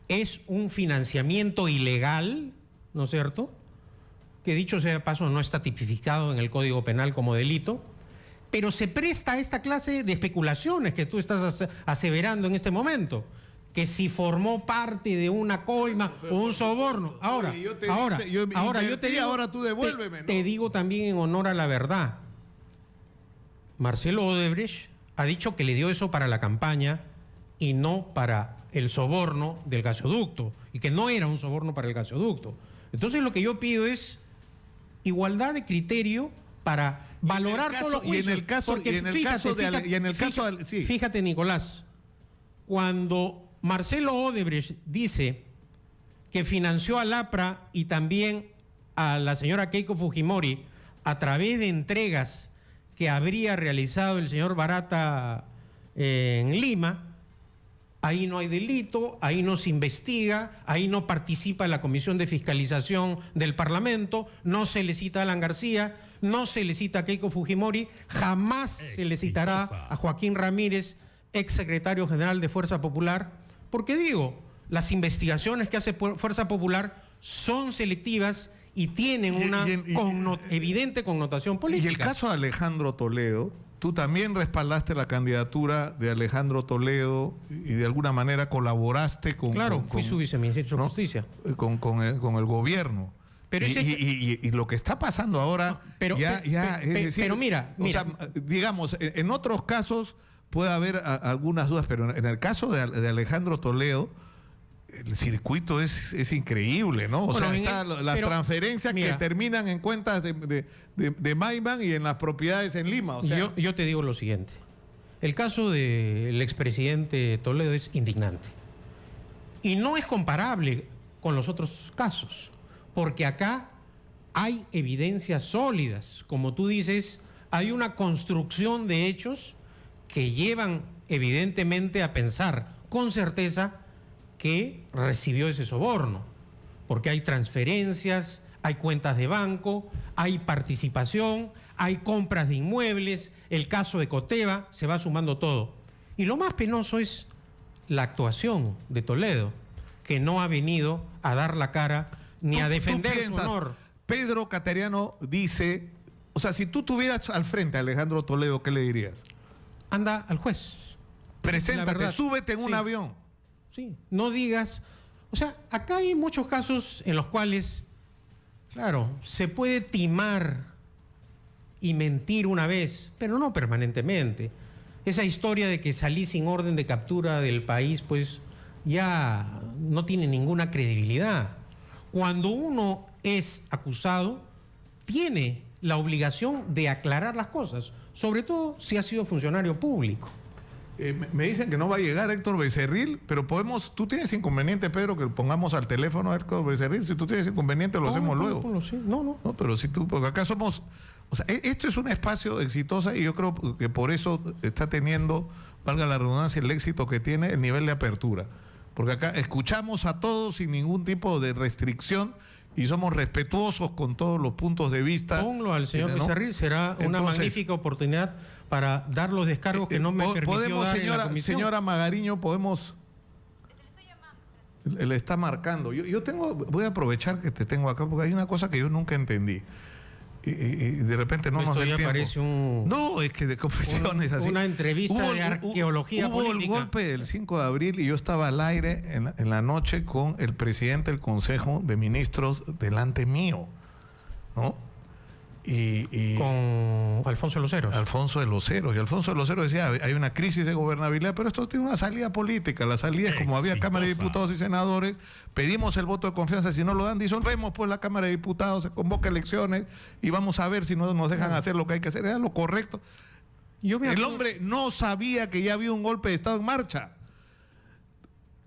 es un financiamiento ilegal, ¿no es cierto?, que dicho sea de paso no está tipificado en el Código Penal como delito, pero se presta a esta clase de especulaciones que tú estás aseverando en este momento, que si formó parte de una coima o un soborno. Ahora tú devuélveme, ¿no? Te digo también en honor a la verdad. Marcelo Odebrecht ha dicho que le dio eso para la campaña y no para el soborno del gasoducto, y que no era un soborno para el gasoducto. Entonces lo que yo pido es igualdad de criterio para valorar todos los juicios. Fíjate, Nicolás, cuando Marcelo Odebrecht dice que financió al APRA y también a la señora Keiko Fujimori a través de entregas que habría realizado el señor Barata en Lima, ahí no hay delito, ahí no se investiga, ahí no participa la Comisión de Fiscalización del Parlamento, no se le cita a Alan García, no se le cita a Keiko Fujimori, jamás se le citará a Joaquín Ramírez, ex secretario general de Fuerza Popular, porque digo, las investigaciones que hace Fuerza Popular son selectivas y tienen una evidente connotación política. Y el caso de Alejandro Toledo, tú también respaldaste la candidatura de Alejandro Toledo y de alguna manera colaboraste con... Claro, fui su viceministro de Justicia. Con el gobierno. Pero y lo que está pasando ahora, pero mira, o sea, digamos, en otros casos puede haber algunas dudas, pero en el caso de Alejandro Toledo, el circuito es increíble, ¿no? O sea, las transferencias que terminan en cuentas de Mayman y en las propiedades en Lima. O sea, yo te digo lo siguiente. El caso del expresidente Toledo es indignante. Y no es comparable con los otros casos, porque acá hay evidencias sólidas. Como tú dices, hay una construcción de hechos que llevan evidentemente a pensar con certeza que recibió ese soborno, porque hay transferencias, hay cuentas de banco, hay participación, hay compras de inmuebles, el caso de Coteva, se va sumando todo. Y lo más penoso es la actuación de Toledo, que no ha venido a dar la cara ni a defender su honor. Pedro Cateriano dice, o sea, si tú tuvieras al frente a Alejandro Toledo, ¿qué le dirías? Anda al juez. Preséntate, súbete en un avión. Sí, no digas... O sea, acá hay muchos casos en los cuales, claro, se puede timar y mentir una vez, pero no permanentemente. Esa historia de que salí sin orden de captura del país, pues ya no tiene ninguna credibilidad. Cuando uno es acusado, tiene la obligación de aclarar las cosas, sobre todo si ha sido funcionario público. Me dicen que no va a llegar Héctor Becerril, pero podemos... ¿Tú tienes inconveniente, Pedro, que pongamos al teléfono a Héctor Becerril? Si tú tienes inconveniente, lo hacemos luego. Sí. No, pero si tú... Porque acá somos... O sea, esto es un espacio exitoso y yo creo que por eso está teniendo, valga la redundancia, el éxito que tiene el nivel de apertura. Porque acá escuchamos a todos sin ningún tipo de restricción y somos respetuosos con todos los puntos de vista. Ponlo al señor Becerril, será una magnífica oportunidad para dar los descargos que no me permitió dar en la comisión. Señora Magariño, podemos... Le está marcando. Voy a aprovechar que te tengo acá porque hay una cosa que yo nunca entendí. Y de repente no nos da el tiempo. Parece no, es que de confesiones así. Una entrevista de arqueología política. Hubo el golpe del 5 de abril y yo estaba al aire en la noche con el presidente del Consejo de Ministros delante mío, ¿no? Con Alfonso de los Heros. Alfonso de los Heros. Y Alfonso de los Heros decía, hay una crisis de gobernabilidad, pero esto tiene una salida política. La salida es como había Cámara de Diputados y Senadores, pedimos el voto de confianza, si no lo dan, disolvemos pues la Cámara de Diputados, se convoca elecciones y vamos a ver si no nos dejan hacer lo que hay que hacer. Era lo correcto. El hombre no sabía que ya había un golpe de Estado en marcha.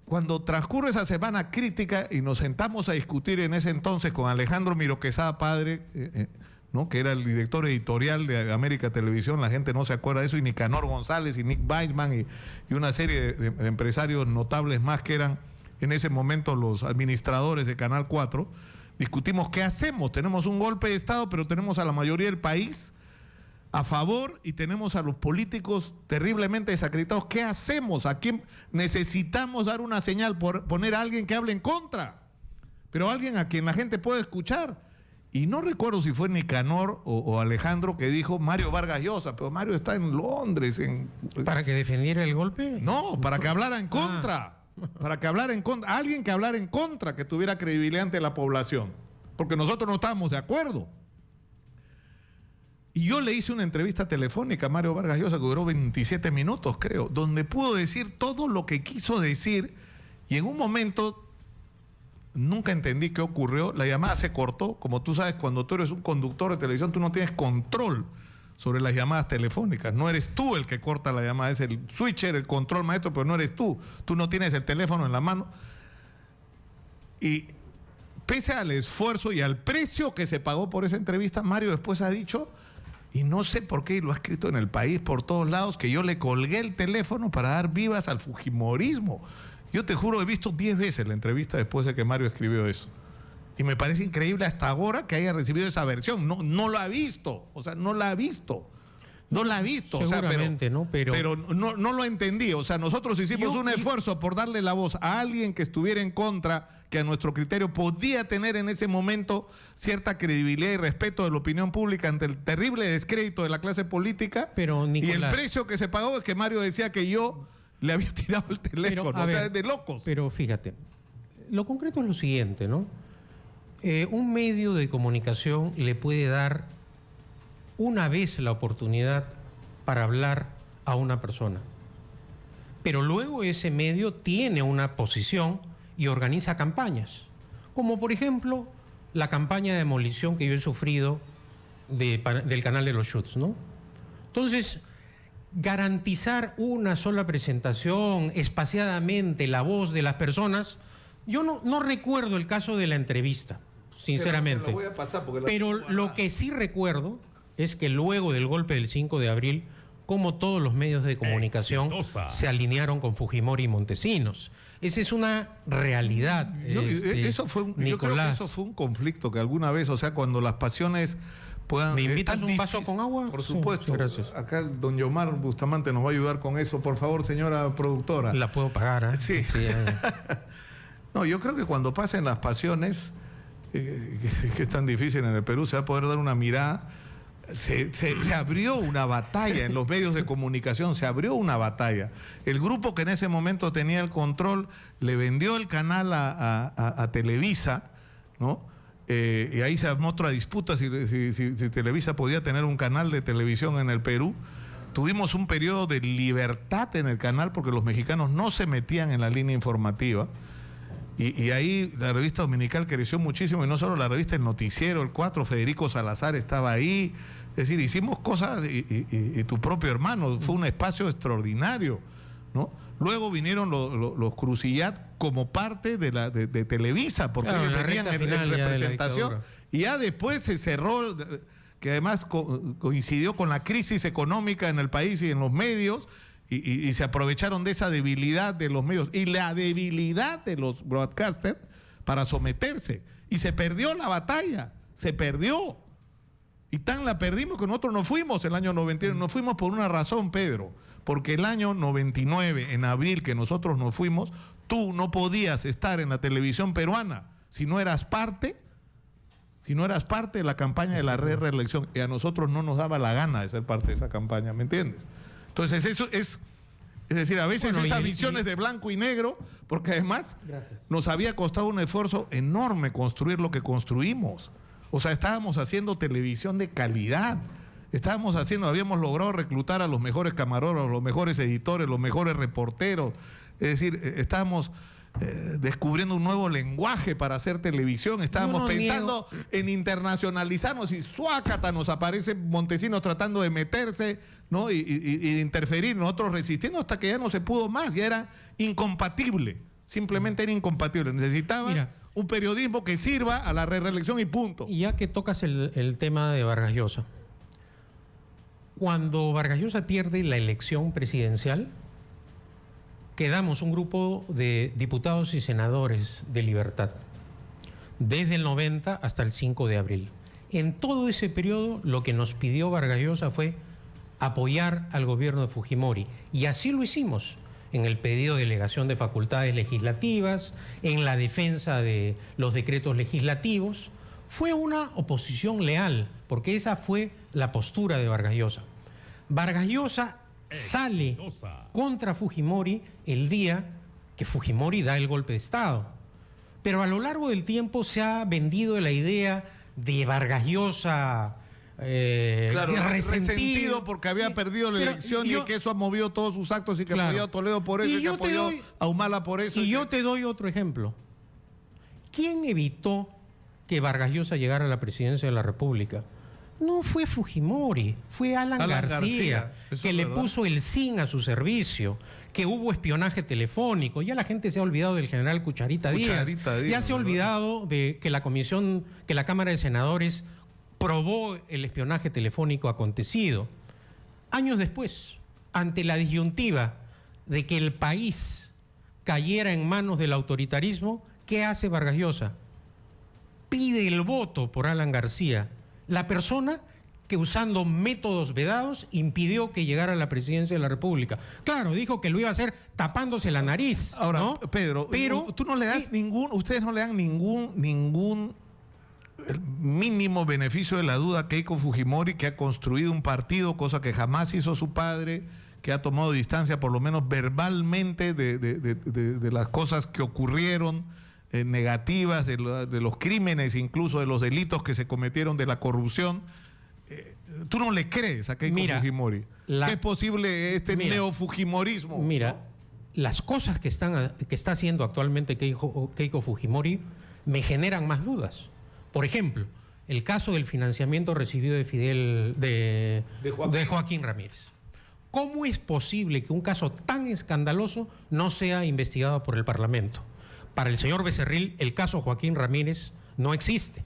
Cuando transcurre esa semana crítica y nos sentamos a discutir en ese entonces con Alejandro Miro Quesada padre, ¿no? Que era el director editorial de América Televisión, la gente no se acuerda de eso, y Nicanor González y Nick Weissman y una serie de empresarios notables más que eran en ese momento los administradores de Canal 4, discutimos qué hacemos. Tenemos un golpe de Estado, pero tenemos a la mayoría del país a favor y tenemos a los políticos terriblemente desacreditados. ¿Qué hacemos? ¿A quién necesitamos dar una señal, por poner a alguien que hable en contra? Pero alguien a quien la gente pueda escuchar. Y no recuerdo si fue Nicanor o Alejandro que dijo Mario Vargas Llosa, pero Mario está en Londres. ¿Para que defendiera el golpe? No, para que hablara en contra. Para que hablara en contra. Alguien que hablara en contra, que tuviera credibilidad ante la población. Porque nosotros no estábamos de acuerdo. Y yo le hice una entrevista telefónica a Mario Vargas Llosa que duró 27 minutos, creo, donde pudo decir todo lo que quiso decir y en un momento... Nunca entendí qué ocurrió, la llamada se cortó. Como tú sabes, cuando tú eres un conductor de televisión, tú no tienes control sobre las llamadas telefónicas. No eres tú el que corta la llamada, es el switcher, el control maestro, pero no eres tú. Tú no tienes el teléfono en la mano. Y pese al esfuerzo y al precio que se pagó por esa entrevista, Mario después ha dicho, y no sé por qué, y lo ha escrito en El País por todos lados, que yo le colgué el teléfono para dar vivas al fujimorismo. Yo te juro, he visto 10 veces la entrevista después de que Mario escribió eso. Y me parece increíble hasta ahora que haya recibido esa versión. No lo ha visto. O sea, no la ha visto. No la ha visto. Seguramente, o sea, ¿no? Pero no lo entendí. O sea, nosotros hicimos un esfuerzo por darle la voz a alguien que estuviera en contra, que a nuestro criterio podía tener en ese momento cierta credibilidad y respeto de la opinión pública ante el terrible descrédito de la clase política. Pero, Nicolás, y el precio que se pagó es que Mario decía que yo le había tirado el teléfono. Pero, o sea, ver, es de locos. Pero fíjate, lo concreto es lo siguiente, ¿no? Un medio de comunicación le puede dar una vez la oportunidad para hablar a una persona, pero luego ese medio tiene una posición y organiza campañas, como por ejemplo la campaña de demolición que yo he sufrido del canal de los Schutz, ¿no? Entonces, garantizar una sola presentación, espaciadamente la voz de las personas, yo no recuerdo el caso de la entrevista, sinceramente. Pero lo que sí recuerdo es que luego del golpe del 5 de abril, como todos los medios de comunicación se alinearon con Fujimori y Montesinos. Esa es una realidad. Yo creo que eso fue un conflicto que alguna vez, o sea, cuando las pasiones puedan... ¿Me invitas un vaso con agua? Por supuesto. Sí, gracias. Acá el don Yomar Bustamante nos va a ayudar con eso. Por favor, señora productora. La puedo pagar, ¿eh? Sí. No, yo creo que cuando pasen las pasiones, que es tan difícil en el Perú, se va a poder dar una mirada. Se abrió una batalla en los medios de comunicación, se abrió una batalla. El grupo que en ese momento tenía el control le vendió el canal a Televisa, ¿no? Y ahí se armó otra disputa si Televisa podía tener un canal de televisión en el Perú. Tuvimos un periodo de libertad en el canal porque los mexicanos no se metían en la línea informativa. Y ahí la revista dominical creció muchísimo, y no solo la revista, el noticiero, el 4, Federico Salazar estaba ahí. Es decir, hicimos cosas y tu propio hermano, fue un espacio extraordinario, ¿no? Luego vinieron los Crucillat como parte de Televisa, porque ellos venían en representación. Y ya después se cerró, que además coincidió con la crisis económica en el país y en los medios, y se aprovecharon de esa debilidad de los medios y la debilidad de los broadcasters para someterse. Y se perdió la batalla, se perdió. Y tan la perdimos que nosotros nos fuimos el año 99. Nos fuimos por una razón, Pedro. Porque el año 99, en abril, que nosotros nos fuimos, tú no podías estar en la televisión peruana si no eras parte de la campaña de la reelección. Y a nosotros no nos daba la gana de ser parte de esa campaña, ¿me entiendes? Entonces eso es decir, a veces esas visiones de blanco y negro, porque además nos había costado un esfuerzo enorme construir lo que construimos. O sea, estábamos haciendo televisión de calidad. Habíamos logrado reclutar a los mejores camarógrafos, los mejores editores, los mejores reporteros. Es decir, estábamos descubriendo un nuevo lenguaje para hacer televisión. Estábamos pensando en internacionalizarnos y ¡suácata! Nos aparece Montesinos tratando de meterse, ¿no? y de interferir, nosotros resistiendo hasta que ya no se pudo más, ya era incompatible, simplemente era incompatible. Necesitaba un periodismo que sirva a la reelección y punto. Y ya que tocas el tema de Vargas Llosa, cuando Vargas Llosa pierde la elección presidencial, quedamos un grupo de diputados y senadores de Libertad, desde el 90 hasta el 5 de abril. En todo ese periodo, lo que nos pidió Vargas Llosa fue apoyar al gobierno de Fujimori. Y así lo hicimos, en el pedido de delegación de facultades legislativas, en la defensa de los decretos legislativos. Fue una oposición leal, porque esa fue la postura de Vargas Llosa. Vargas Llosa sale contra Fujimori el día que Fujimori da el golpe de Estado. Pero a lo largo del tiempo se ha vendido la idea de Vargas Llosa resentido porque había perdido la elección y que eso ha movido todos sus actos y que apoyó a Toledo por eso y que apoyó a Humala por eso. Y yo te doy otro ejemplo. ¿Quién evitó que Vargas Llosa llegara a la presidencia de la República? No fue Fujimori, fue Alan García eso que es le verdad. puso el SIN a su servicio, que hubo espionaje telefónico. Ya la gente se ha olvidado del general Cucharita Díaz. Cucharita Díaz, Ya se ha ¿verdad? olvidado de que la Cámara de Senadores probó el espionaje telefónico acontecido. Años después, ante la disyuntiva de que el país cayera en manos del autoritarismo, ¿qué hace Vargas Llosa? Pide el voto por Alan García, la persona que usando métodos vedados impidió que llegara a la presidencia de la República. Claro, dijo que lo iba a hacer tapándose la nariz. Ahora, ¿no? Pedro, pero tú no le das ustedes no le dan ningún mínimo beneficio de la duda a Keiko Fujimori, que ha construido un partido, cosa que jamás hizo su padre, que ha tomado distancia, por lo menos verbalmente, de las cosas que ocurrieron, negativas, de los crímenes, incluso de los delitos que se cometieron, de la corrupción. ¿Tú no le crees a Keiko Fujimori? ¿Qué es posible neofujimorismo? Mira, las cosas que está haciendo actualmente Keiko Fujimori me generan más dudas. Por ejemplo, el caso del financiamiento recibido de Joaquín Ramírez. ¿Cómo es posible que un caso tan escandaloso no sea investigado por el Parlamento? Para el señor Becerril, el caso Joaquín Ramírez no existe,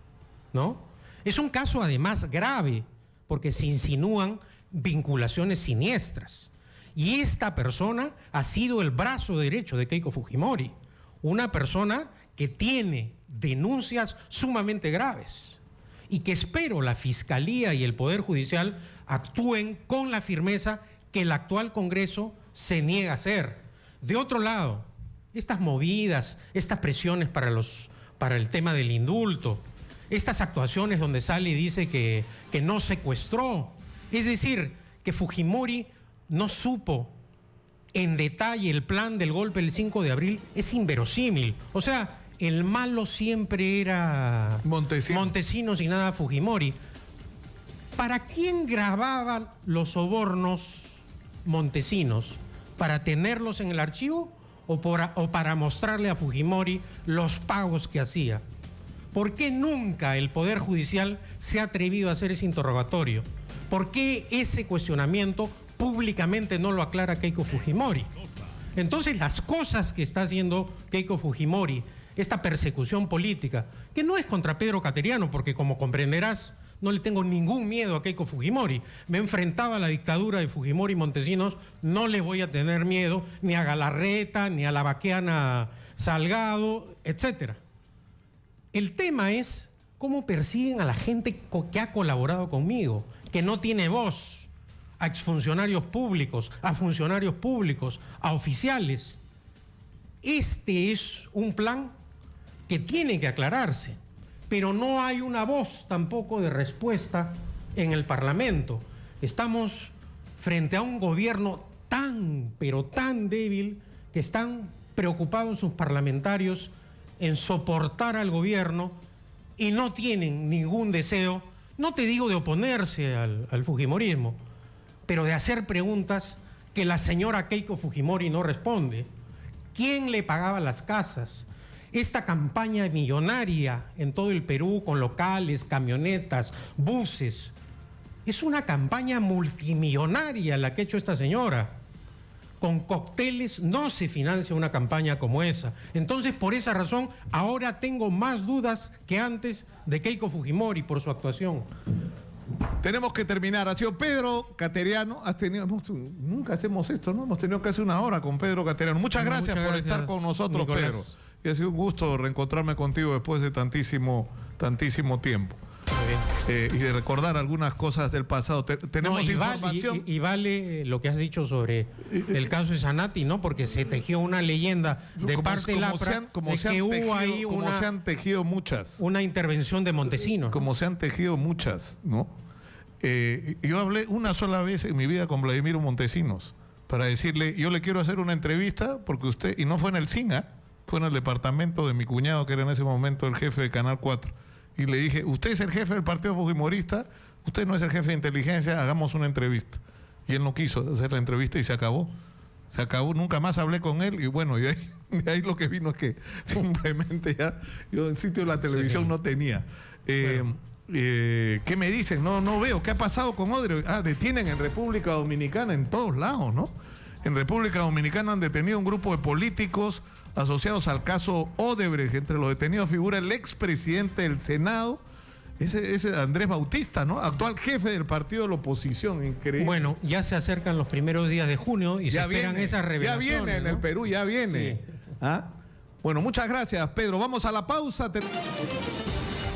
¿no? Es un caso además grave, porque se insinúan vinculaciones siniestras. Y esta persona ha sido el brazo derecho de Keiko Fujimori, una persona que tiene denuncias sumamente graves y que espero la Fiscalía y el Poder Judicial actúen con la firmeza que el actual Congreso se niega a hacer. De otro lado, estas movidas, estas presiones para el tema del indulto, estas actuaciones donde sale y dice que no secuestró, es decir, que Fujimori no supo en detalle el plan del golpe del 5 de abril, es inverosímil. O sea, el malo siempre era Montesinos y nada Fujimori. ¿Para quién grababa los sobornos Montesinos? ¿Para tenerlos en el archivo o para mostrarle a Fujimori los pagos que hacía? ¿Por qué nunca el Poder Judicial se ha atrevido a hacer ese interrogatorio? ¿Por qué ese cuestionamiento públicamente no lo aclara Keiko Fujimori? Entonces, las cosas que está haciendo Keiko Fujimori, esta persecución política, que no es contra Pedro Cateriano, porque como comprenderás, no le tengo ningún miedo a Keiko Fujimori. Me enfrentaba a la dictadura de Fujimori y Montesinos, no le voy a tener miedo ni a Galarreta, ni a la vaqueana Salgado, etcétera. El tema es cómo persiguen a la gente que ha colaborado conmigo, que no tiene voz, a exfuncionarios públicos, a funcionarios públicos, a oficiales. Este es un plan que tiene que aclararse, pero no hay una voz tampoco de respuesta en el Parlamento. Estamos frente a un gobierno pero tan débil, que están preocupados sus parlamentarios en soportar al gobierno y no tienen ningún deseo, no te digo de oponerse al fujimorismo, pero de hacer preguntas que la señora Keiko Fujimori no responde. ¿Quién le pagaba las casas? Esta campaña millonaria en todo el Perú con locales, camionetas, buses, es una campaña multimillonaria la que ha hecho esta señora. Con cócteles no se financia una campaña como esa. Entonces, por esa razón, ahora tengo más dudas que antes de Keiko Fujimori por su actuación. Tenemos que terminar. Ha sido Pedro Cateriano. Nunca hacemos esto, ¿no? Hemos tenido casi una hora con Pedro Cateriano. Muchas gracias por estar con nosotros, Nicolás. Pedro. Y ha sido un gusto reencontrarme contigo después de tantísimo tiempo. Y de recordar algunas cosas del pasado. Tenemos información. Y vale lo que has dicho sobre el caso de Sanati, ¿no? Porque se tejió una leyenda de parte de la que hubo ahí se han tejido muchas. Una intervención de Montesinos. Como se han tejido muchas, ¿no? Yo hablé una sola vez en mi vida con Vladimiro Montesinos para decirle, yo le quiero hacer una entrevista porque usted, y no fue en el CINA, fue en el departamento de mi cuñado, que era en ese momento el jefe de Canal 4. Y le dije, usted es el jefe del Partido Fujimorista, usted no es el jefe de inteligencia, hagamos una entrevista. Y él no quiso hacer la entrevista y se acabó. Se acabó, nunca más hablé con él y bueno, de ahí lo que vino es que simplemente ya, yo en sitio de la televisión no tenía. ¿Qué me dicen? No veo. ¿Qué ha pasado con Odebrecht? Detienen en República Dominicana en todos lados, ¿no? En República Dominicana han detenido un grupo de políticos asociados al caso Odebrecht. Entre los detenidos figura el expresidente del Senado, ese Andrés Bautista, ¿no? Actual jefe del partido de la oposición. Increíble. Bueno, ya se acercan los primeros días de junio y ya se esperan viene, esas revelaciones. Ya viene en el Perú, ya viene. Sí. Bueno, muchas gracias, Pedro. Vamos a la pausa.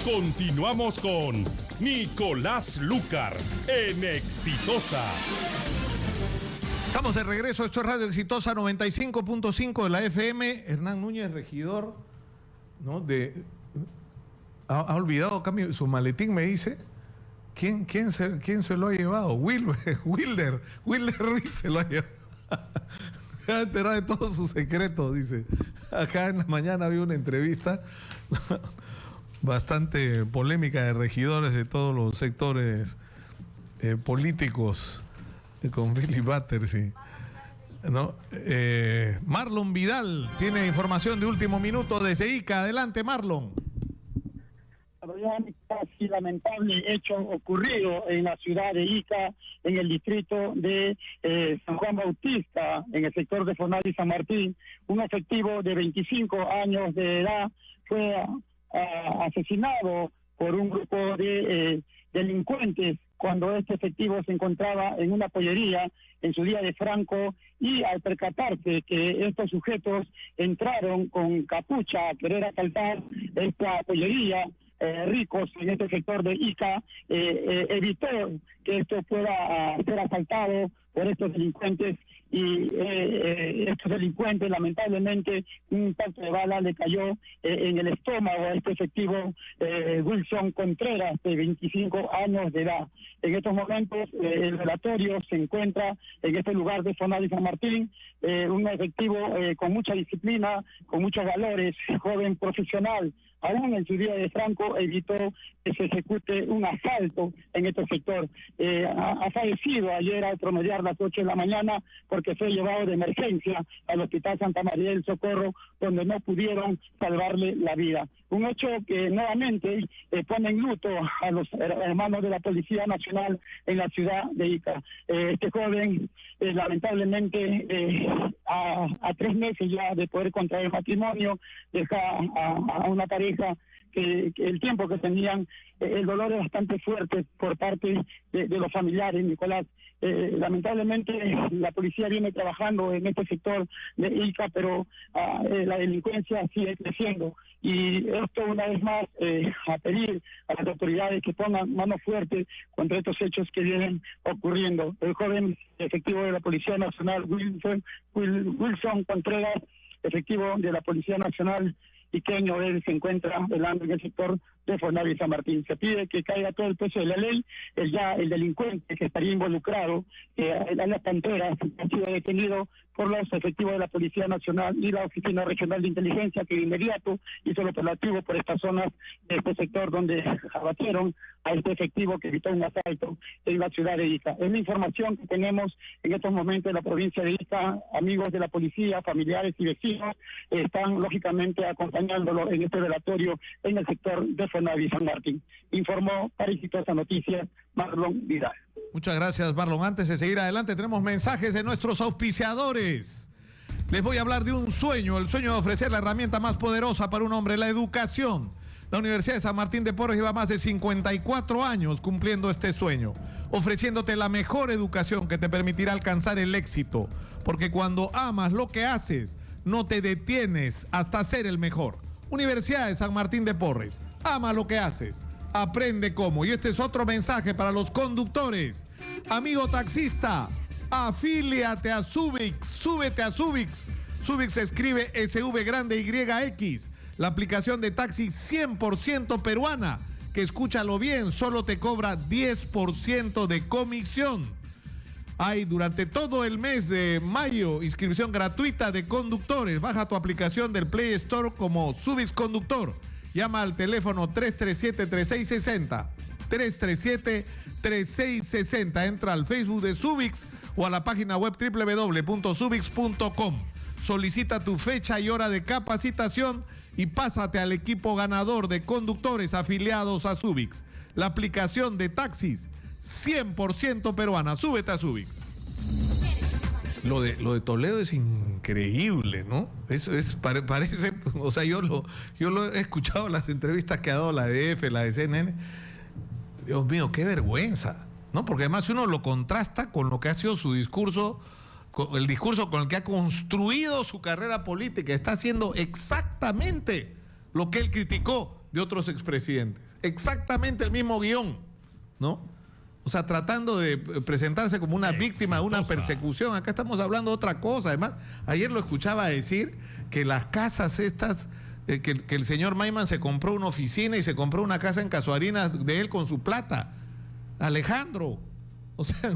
Continuamos con Nicolás Lucar en Exitosa. Estamos de regreso. Esto es Radio Exitosa 95.5 de la FM. Hernán Núñez, regidor, ¿no? Ha olvidado su maletín, me dice. ¿Quién se lo ha llevado? Wilder Ruiz se lo ha llevado. Se ha enterado de todos sus secretos, dice. Acá en la mañana había una entrevista bastante polémica de regidores de todos los sectores políticos con Billy Battersea, ¿no? Marlon Vidal tiene información de último minuto desde Ica. Adelante, Marlon. Casi lamentable hecho ocurrido en la ciudad de Ica, en el distrito de San Juan Bautista, en el sector de Fornal y San Martín. Un efectivo de 25 años de edad fue asesinado por un grupo de delincuentes cuando este efectivo se encontraba en una pollería en su día de Franco, y al percatarse que estos sujetos entraron con capucha a querer asaltar esta pollería, ricos en este sector de Ica, evitó que esto pueda ser asaltado por estos delincuentes, y estos delincuentes, lamentablemente, un impacto de bala le cayó en el estómago a este efectivo Wilson Contreras, de 25 años de edad. En estos momentos el velatorio se encuentra en este lugar de Fornal y San Martín, un efectivo con mucha disciplina, con muchos valores, joven profesional. Aún en su día de Franco evitó que se ejecute un asalto en este sector. Ha fallecido ayer al promediar las 8 de la mañana porque fue llevado de emergencia al Hospital Santa María del Socorro, donde no pudieron salvarle la vida. Un hecho que nuevamente pone en luto a los hermanos de la Policía Nacional en la ciudad de Ica. Este joven, lamentablemente, a 3 meses ya de poder contraer matrimonio, deja a una pareja que el tiempo que tenían, el dolor es bastante fuerte por parte de los familiares, Nicolás. Lamentablemente la policía viene trabajando en este sector de Ica, pero la delincuencia sigue creciendo, y esto una vez más a pedir a las autoridades que pongan mano fuerte contra estos hechos que vienen ocurriendo. El joven efectivo de la Policía Nacional, Wilson Contreras, efectivo de la Policía Nacional iqueño, él se encuentra velando en el sector de Fornal y San Martín. Se pide que caiga todo el peso de la ley. El delincuente que estaría involucrado, las Panteras, ha sido detenido por los efectivos de la Policía Nacional y la Oficina Regional de Inteligencia, que de inmediato hizo el operativo por estas zonas de este sector, donde abatieron a este efectivo que evitó un asalto en la ciudad de Ica. Es la información que tenemos en estos momentos en la provincia de Ica. Amigos de la policía, familiares y vecinos están lógicamente acompañándolo en este velatorio en el sector de Fornal y San Martín. Informó para Exitosa Noticias, Marlon Vidal. Muchas gracias, Marlon. Antes de seguir adelante, tenemos mensajes de nuestros auspiciadores. Les voy a hablar de un sueño, el sueño de ofrecer la herramienta más poderosa para un hombre, la educación. La Universidad de San Martín de Porres lleva más de 54 años cumpliendo este sueño, ofreciéndote la mejor educación que te permitirá alcanzar el éxito. Porque cuando amas lo que haces, no te detienes hasta ser el mejor. Universidad de San Martín de Porres, ama lo que haces. Aprende cómo. Y este es otro mensaje para los conductores. Amigo taxista, afíliate a Subix, súbete a Subix. Subix se escribe SV grande YX, la aplicación de taxi 100% peruana, que escúchalo bien, solo te cobra 10% de comisión. Hay durante todo el mes de mayo inscripción gratuita de conductores. Baja tu aplicación del Play Store como Subix Conductor. Llama al teléfono 337-3660. 337-3660. Entra al Facebook de Subix o a la página web www.subix.com. Solicita tu fecha y hora de capacitación y pásate al equipo ganador de conductores afiliados a Subix. la aplicación de taxis 100% peruana. Súbete a Subix. Lo de Toledo es increíble, ¿no? Eso parece, o sea, yo lo he escuchado en las entrevistas que ha dado la EDF, la de CNN. Dios mío, qué vergüenza, ¿no? Porque además uno lo contrasta con lo que ha sido su discurso, con el discurso con el que ha construido su carrera política. Está haciendo exactamente lo que él criticó de otros expresidentes. Exactamente el mismo guión, ¿no? O sea, tratando de presentarse como una víctima de una persecución. Acá estamos hablando de otra cosa. Además, ayer lo escuchaba decir que las casas estas, que el señor Maiman se compró una oficina y se compró una casa en Casuarinas de él con su plata. Alejandro, o sea,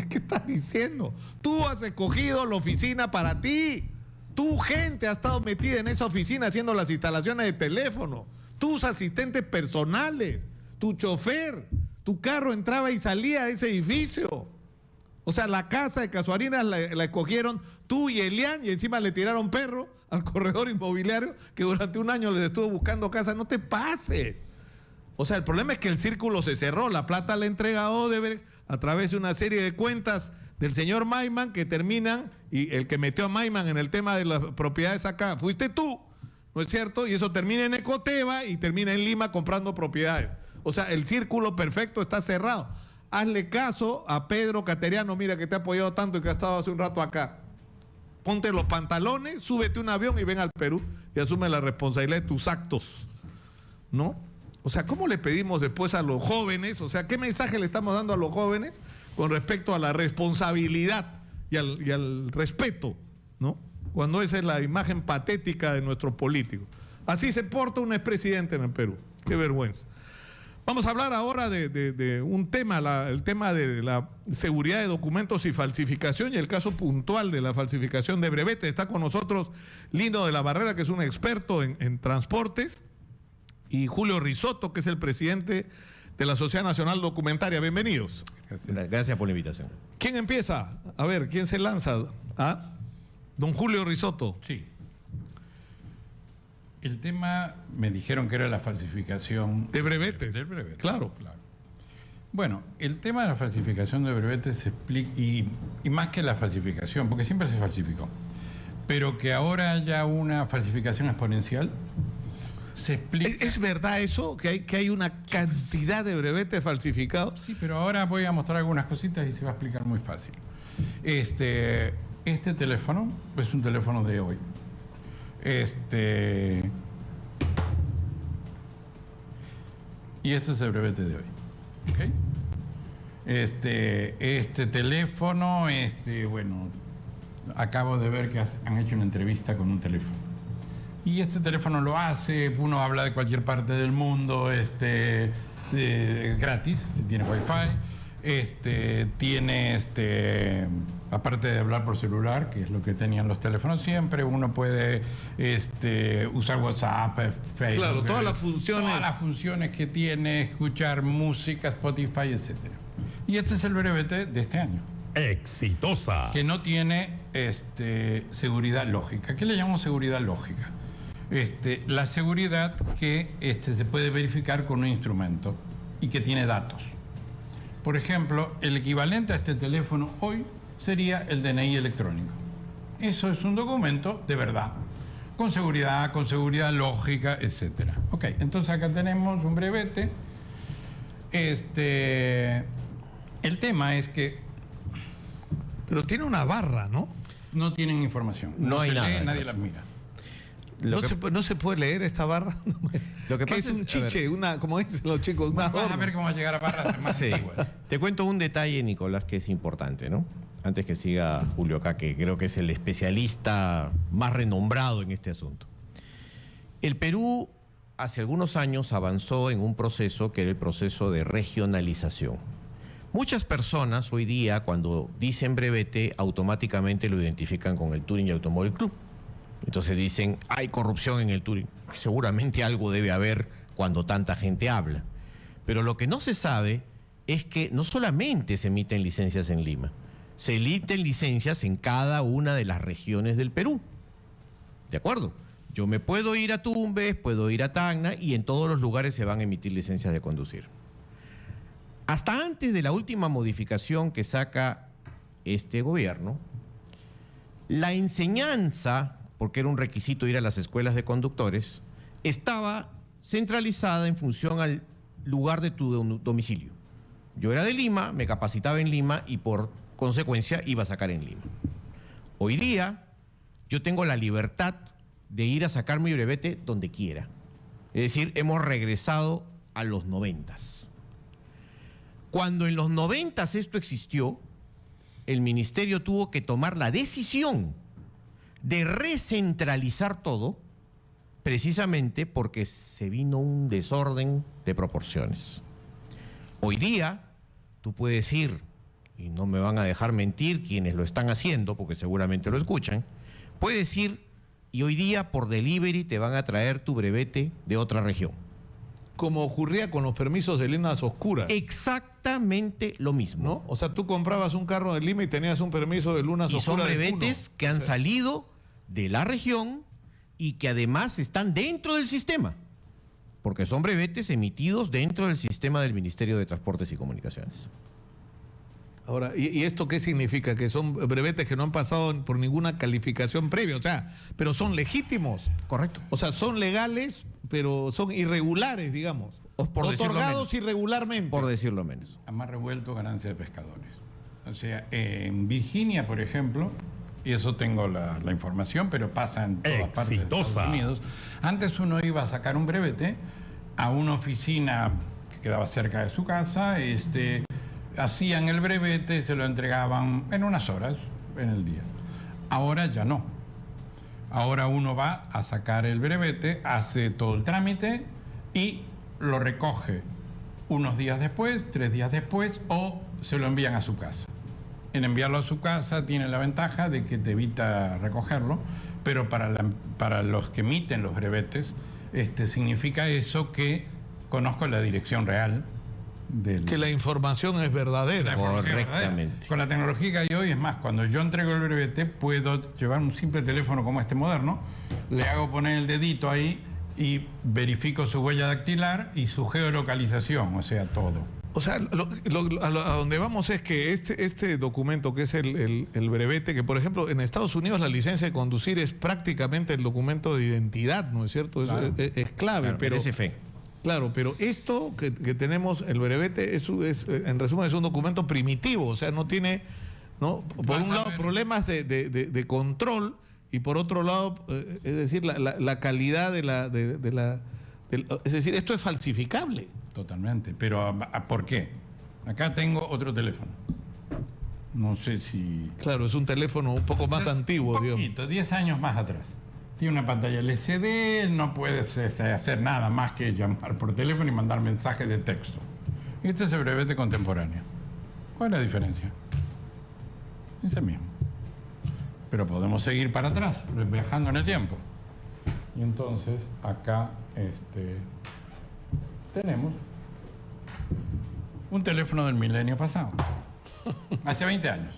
¿qué estás diciendo? Tú has escogido la oficina para ti. Tu gente ha estado metida en esa oficina haciendo las instalaciones de teléfono. Tus asistentes personales, tu chofer. Tu carro entraba y salía de ese edificio. O sea, la casa de Casuarinas la escogieron tú y Elian, y encima le tiraron perro al corredor inmobiliario que durante un año les estuvo buscando casa. No te pases. O sea, el problema es que el círculo se cerró. La plata la entrega Odebrecht a través de una serie de cuentas del señor Maiman que terminan, y el que metió a Maiman en el tema de las propiedades acá fuiste tú, ¿no es cierto? Y eso termina en Ecoteva y termina en Lima comprando propiedades. O sea, el círculo perfecto está cerrado. Hazle caso a Pedro Cateriano, mira, que te ha apoyado tanto y que ha estado hace un rato acá. Ponte los pantalones, súbete un avión y ven al Perú y asume la responsabilidad de tus actos, ¿no? O sea, ¿cómo le pedimos después a los jóvenes? O sea, ¿qué mensaje le estamos dando a los jóvenes con respecto a la responsabilidad y al respeto, ¿no? Cuando esa es la imagen patética de nuestros políticos. Así se porta un expresidente en el Perú. Qué vergüenza. Vamos a hablar ahora de un tema, el tema de la seguridad de documentos y falsificación, y el caso puntual de la falsificación de brevetes. Está con nosotros Lino de la Barrera, que es un experto en transportes, y Julio Risotto, que es el presidente de la Sociedad Nacional Documentaria. Bienvenidos. Gracias por la invitación. ¿Quién empieza? A ver, ¿quién se lanza? ¿Ah? Don Julio Risotto. Sí. El tema, me dijeron que era la falsificación... De brevetes. Del brevete. Claro. Bueno, el tema de la falsificación de brevetes se explica, y más que la falsificación, porque siempre se falsificó, pero que ahora haya una falsificación exponencial, se explica... ¿Es verdad eso? ¿Que hay una cantidad de brevetes falsificados? Sí, pero ahora voy a mostrar algunas cositas y se va a explicar muy fácil. Este teléfono es un teléfono de hoy. Y este es el brevete de hoy. ¿Okay? Este teléfono, bueno, acabo de ver que han hecho una entrevista con un teléfono. Y este teléfono lo hace, uno habla de cualquier parte del mundo, gratis, si tiene wifi, tiene aparte de hablar por celular, que es lo que tenían los teléfonos siempre, uno puede usar WhatsApp, Facebook. Claro, todas las funciones. Todas las funciones que tiene, escuchar música, Spotify, etc. Y este es el brevete de este año. Exitosa. Que no tiene seguridad lógica. ¿Qué le llamamos seguridad lógica? La seguridad que se puede verificar con un instrumento y que tiene datos. Por ejemplo, el equivalente a este teléfono hoy sería el DNI electrónico. Eso es un documento de verdad, con seguridad lógica, etc. Ok, entonces acá tenemos un brevete. El tema es que... Pero tiene una barra, ¿no? No tienen información. No hay se nada, lee, nadie entonces. las mira. ¿No se puede leer esta barra? Lo que ¿Qué pasa es un chiche? Como dicen los chicos, una Vas a adorno. ver cómo va a llegar a barras más Sí. antiguas. Te cuento un detalle, Nicolás, que es importante, ¿no? Antes que siga Julio acá, que creo que es el especialista más renombrado en este asunto. El Perú hace algunos años avanzó en un proceso que era el proceso de regionalización. Muchas personas hoy día, cuando dicen brevete, automáticamente lo identifican con el Touring y Automóvil Club. Entonces dicen, hay corrupción en el Touring. Seguramente algo debe haber cuando tanta gente habla. Pero lo que no se sabe es que no solamente se emiten licencias en Lima, se emiten licencias en cada una de las regiones del Perú. ¿De acuerdo? Yo me puedo ir a Tumbes, puedo ir a Tacna y en todos los lugares se van a emitir licencias de conducir. Hasta antes de la última modificación que saca este gobierno, la enseñanza, porque era un requisito ir a las escuelas de conductores, estaba centralizada en función al lugar de tu domicilio. Yo era de Lima, me capacitaba en Lima y por consecuencia iba a sacar en Lima. Hoy día yo tengo la libertad de ir a sacar mi brevete donde quiera. Es decir, hemos regresado a los 90s. Cuando en los 90s esto existió, el ministerio tuvo que tomar la decisión de recentralizar todo, precisamente porque se vino un desorden de proporciones. Hoy día, tú puedes ir, y no me van a dejar mentir quienes lo están haciendo, porque seguramente lo escuchan, puedes ir y hoy día por delivery te van a traer tu brevete de otra región. Como ocurría con los permisos de líneas oscuras. Exactamente lo mismo. ¿No? O sea, tú comprabas un carro de Lima y tenías un permiso de lunas Y son oscuras. brevetes que han salido de la región y que además están dentro del sistema, porque son brevetes emitidos dentro del sistema del Ministerio de Transportes y Comunicaciones. Ahora, ¿y esto qué significa? Que son brevetes que no han pasado por ninguna calificación previa, o sea, pero son legítimos. Correcto. O sea, son legales, pero son irregulares, digamos. Otorgados irregularmente. Por decirlo menos. A más revuelto, ganancia de pescadores. O sea, en Virginia, por ejemplo, y eso tengo la información, pero pasa en todas partes de Estados Unidos. Antes uno iba a sacar un brevete a una oficina que quedaba cerca de su casa, hacían el brevete, se lo entregaban en unas horas en el día. Ahora ya no. Ahora uno va a sacar el brevete, hace todo el trámite y lo recoge unos días después, 3 días después, o se lo envían a su casa. En enviarlo a su casa tiene la ventaja de que te evita recogerlo, pero para los que emiten los brevetes, significa eso que conozco la dirección real del... Que la información es verdadera. Correctamente. Con la tecnología que hay hoy, es más, cuando yo entrego el brevete, puedo llevar un simple teléfono como este moderno, le hago poner el dedito ahí y verifico su huella dactilar y su geolocalización, o sea, todo. O sea, a donde vamos es que este documento, que es el brevete, que por ejemplo en Estados Unidos la licencia de conducir es prácticamente el documento de identidad, ¿no es cierto? Claro. Es clave, Claro, pero... merece fe. Claro, pero esto que tenemos, el brevete, en resumen es un documento primitivo, o sea, no tiene, ¿no? Por un lado, problemas de control y por otro lado, es decir, la calidad es decir, esto es falsificable. Totalmente, pero ¿por qué? Acá tengo otro teléfono. No sé si... Claro, es un teléfono un poco más antiguo, un poquito, 10 años más atrás. Tiene una pantalla LCD, no puedes hacer nada más que llamar por teléfono y mandar mensajes de texto. Este es el brevete contemporáneo. ¿Cuál es la diferencia? Es el mismo. Pero podemos seguir para atrás, viajando en el tiempo. Y entonces, acá tenemos un teléfono del milenio pasado. Hace 20 años.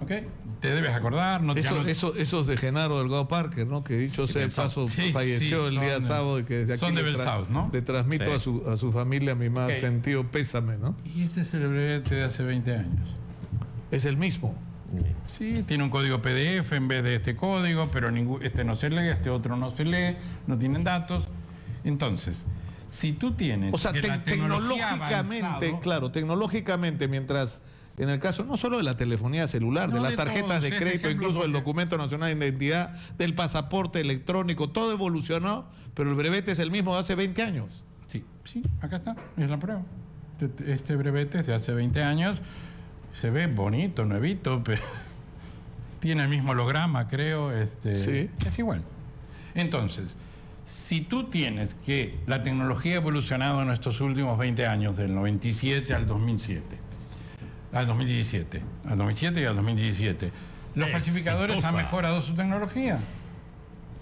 ¿Ok? Te debes acordar. No, Esos de Genaro Delgado Parker, ¿no? Que dicho sea el paso, falleció el día sábado y que desde aquí son de Belsaus, ¿no? le transmito a su familia mi más sentido pésame, ¿no? Y este es el brevete de hace 20 años. Es el mismo. Sí, tiene un código PDF en vez de este código, pero este no se lee, este otro no se lee, no tienen datos. Entonces, si tú tienes... O sea, tecnológicamente, avanzado, claro, tecnológicamente, mientras... En el caso no solo de la telefonía celular, de las tarjetas de crédito, incluso del documento nacional de identidad, del pasaporte electrónico, todo evolucionó, pero el brevete es el mismo de hace 20 años. Sí, acá está, es la prueba. Este brevete es de hace 20 años, se ve bonito, nuevito, pero tiene el mismo holograma, creo. Sí. Es igual. Entonces, si tú tienes que la tecnología ha evolucionado en estos últimos 20 años, del 97 al 2007, al 2017 y al 2017. Los falsificadores han mejorado su tecnología,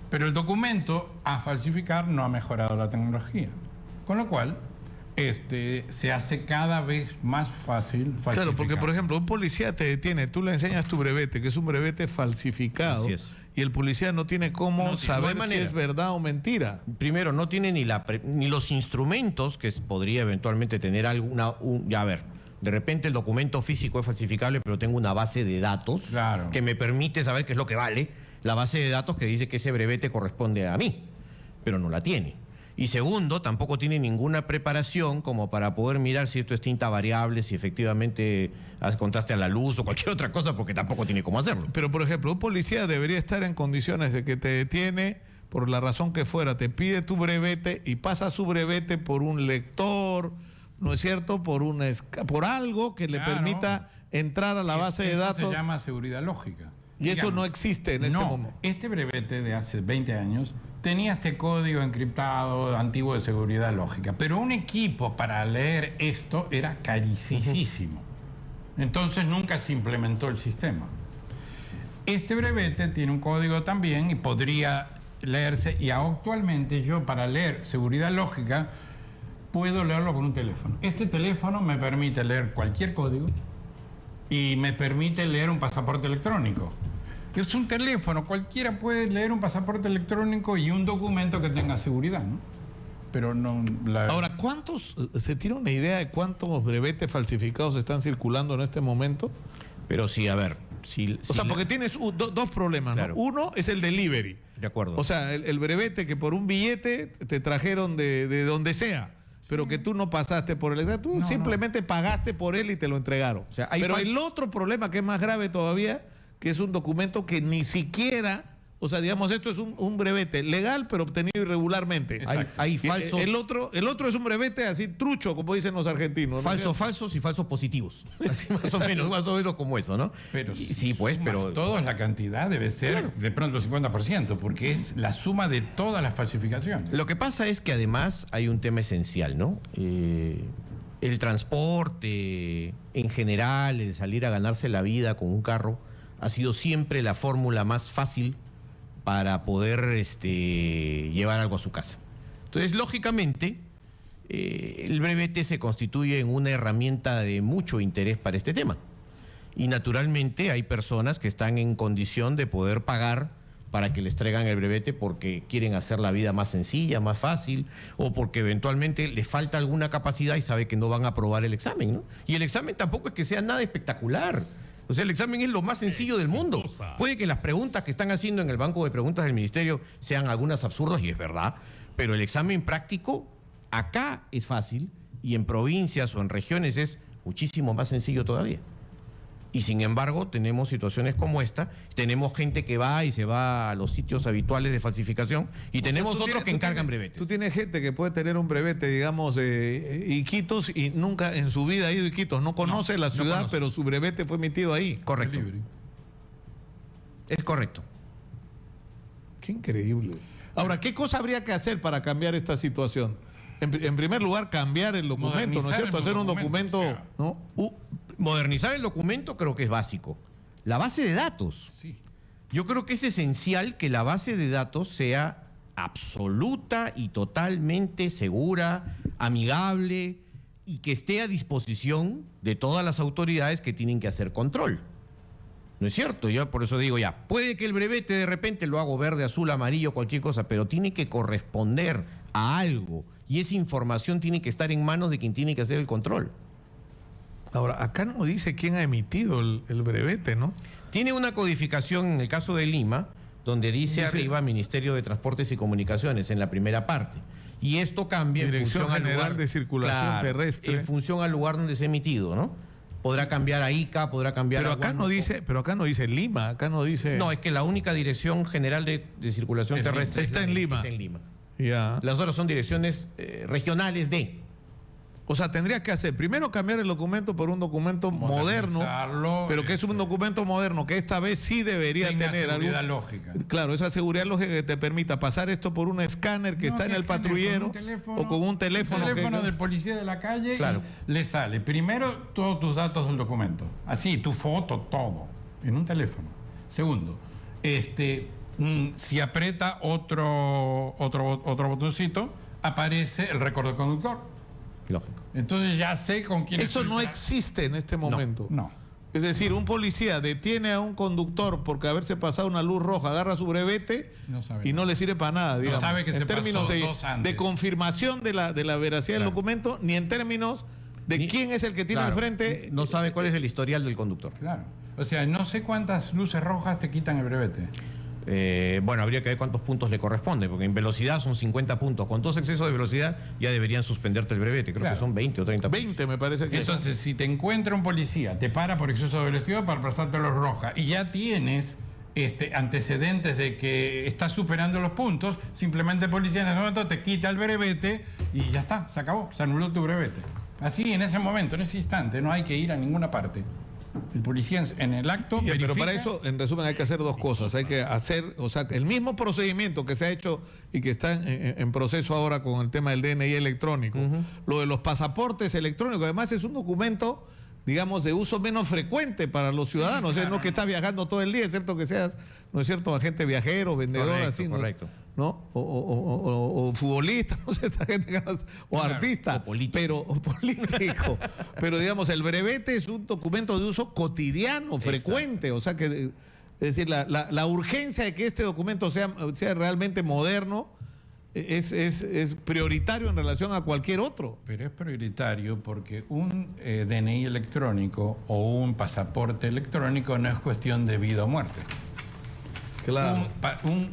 pero el documento a falsificar no ha mejorado la tecnología. Con lo cual, se hace cada vez más fácil falsificar. Claro, porque por ejemplo, un policía te detiene, tú le enseñas tu brevete, que es un brevete falsificado, y el policía no tiene cómo saber si es verdad o mentira. Primero, no tiene ni los instrumentos que podría eventualmente tener De repente el documento físico es falsificable, pero tengo una base de datos que me permite saber qué es lo que vale. La base de datos que dice que ese brevete corresponde a mí, pero no la tiene. Y segundo, tampoco tiene ninguna preparación como para poder mirar si esto es tinta variable, si efectivamente contraste a la luz o cualquier otra cosa, porque tampoco tiene cómo hacerlo. Pero, por ejemplo, un policía debería estar en condiciones de que te detiene por la razón que fuera, te pide tu brevete y pasa su brevete por un lector, ¿no es cierto? Por algo que le permita entrar a la base de datos. Eso se llama seguridad lógica. Y eso no existe en este momento. Este brevete de hace 20 años tenía este código encriptado antiguo de seguridad lógica, pero un equipo para leer esto era carísimo. Entonces nunca se implementó el sistema. Este brevete tiene un código también y podría leerse, y actualmente yo para leer seguridad lógica puedo leerlo con un teléfono. Este teléfono me permite leer cualquier código y me permite leer un pasaporte electrónico. Es un teléfono, cualquiera puede leer un pasaporte electrónico y un documento que tenga seguridad, ¿no? Pero no... Ahora, ¿se tiene una idea de cuántos brevetes falsificados están circulando en este momento? Pero sí, a ver... o sea, porque tienes dos problemas, ¿no? Uno es el delivery. De acuerdo. O sea, el brevete que por un billete te trajeron de donde sea, pero que tú no pasaste por él. Tú simplemente pagaste por él y te lo entregaron. O sea, pero el otro problema que es más grave todavía, que es un documento que ni siquiera, o sea, digamos, esto es un brevete legal, pero obtenido irregularmente. Hay falsos. El otro es un brevete así trucho, como dicen los argentinos. Falsos y falsos positivos. Así más o menos como eso, ¿no? Pero sí, pues, pero todos la cantidad debe ser de pronto el 50%, porque es la suma de todas las falsificaciones. Lo que pasa es que además hay un tema esencial, ¿no? El transporte, en general, el salir a ganarse la vida con un carro, ha sido siempre la fórmula más fácil para poder llevar algo a su casa. Entonces, lógicamente, el brevete se constituye en una herramienta de mucho interés para este tema. Y naturalmente hay personas que están en condición de poder pagar para que les traigan el brevete porque quieren hacer la vida más sencilla, más fácil, o porque eventualmente les falta alguna capacidad y sabe que no van a aprobar el examen, ¿no? Y el examen tampoco es que sea nada espectacular. O sea, el examen es lo más sencillo del mundo. Puede que las preguntas que están haciendo en el banco de preguntas del ministerio sean algunas absurdas, y es verdad, pero el examen práctico acá es fácil y en provincias o en regiones es muchísimo más sencillo todavía. Y sin embargo, tenemos situaciones como esta, tenemos gente que va y se va a los sitios habituales de falsificación y tenemos otros que encargan brevetes. Tú tienes gente que puede tener un brevete, digamos, Iquitos y nunca en su vida ha ido a Iquitos, no conoce la ciudad, pero su brevete fue emitido ahí. Correcto. Es correcto. Qué increíble. Ahora, ¿qué cosa habría que hacer para cambiar esta situación? En primer lugar, cambiar el documento, ¿no es cierto? Hacer un documento, ¿no? Modernizar el documento creo que es básico. La base de datos. Sí. Yo creo que es esencial que la base de datos sea absoluta y totalmente segura, amigable y que esté a disposición de todas las autoridades que tienen que hacer control. ¿No es cierto? Yo por eso digo ya, puede que el brevete de repente lo hago verde, azul, amarillo, cualquier cosa, pero tiene que corresponder a algo y esa información tiene que estar en manos de quien tiene que hacer el control. Ahora, acá no dice quién ha emitido el brevete, ¿no? Tiene una codificación en el caso de Lima, donde dice arriba Ministerio de Transportes y Comunicaciones en la primera parte. Y esto cambia Dirección en función General al lugar, de Circulación Terrestre. En función al lugar donde se ha emitido, ¿no? Podrá cambiar a ICA, podrá cambiar pero a acá no dice, pero acá no dice Lima, acá no dice. No, es que la única Dirección General de Circulación Terrestre está en Lima. Está en Lima. Ya. Las otras son direcciones regionales de. O sea, tendría que hacer, primero cambiar el documento por un documento moderno, pero que es un documento moderno, que esta vez sí debería tener seguridad lógica. Claro, esa seguridad lógica que te permita pasar esto por un escáner que está en el patrullero o con un teléfono. El teléfono del policía de la calle, claro, y le sale primero todos tus datos del documento, así, tu foto, todo, en un teléfono. Segundo, si aprieta otro botoncito, aparece el récord del conductor. Lógico. Entonces ya sé con quién... Eso no existe en este momento. No. Es decir, un policía detiene a un conductor porque haberse pasado una luz roja, agarra su brevete y no le sirve para nada, digamos. No sabe que en se términos pasó dos antes. de confirmación de la veracidad del documento, ni en términos de quién es el que tiene Claro, al frente. no sabe cuál es el historial del conductor. Claro. O sea, no sé cuántas luces rojas te quitan el brevete. Bueno, habría que ver cuántos puntos le corresponde, porque en velocidad son 50 puntos. Con todo exceso de velocidad ya deberían suspenderte el brevete. Creo Claro. que son 20 o 30 puntos. 20 me parece que Entonces, si te encuentra un policía, te para por exceso de velocidad para pasarte los rojas y ya tienes antecedentes de que estás superando los puntos, simplemente el policía en ese momento te quita el brevete y ya está, se acabó, se anuló tu brevete. Así, en ese momento, en ese instante, no hay que ir a ninguna parte. El policía en el acto Ya, pero verifica- para eso, en resumen, hay que hacer dos cosas. Hay que hacer, o sea, el mismo procedimiento que se ha hecho y que está en proceso ahora con el tema del DNI electrónico. Lo de los pasaportes electrónicos, además es un documento, digamos, de uso menos frecuente para los ciudadanos. claro. No que estás viajando todo el día, excepto que seas, ¿no es cierto?, agente viajero, vendedor, Correcto, así, ¿no? correcto. ¿No? O futbolista, no sé, esta gente, o Claro, artista, o político. o político. Pero digamos, el brevete es un documento de uso cotidiano, frecuente. O sea que, es decir, la urgencia de que este documento sea realmente moderno es prioritario en relación a cualquier otro. Pero es prioritario porque un DNI electrónico o un pasaporte electrónico no es cuestión de vida o muerte. Claro. Un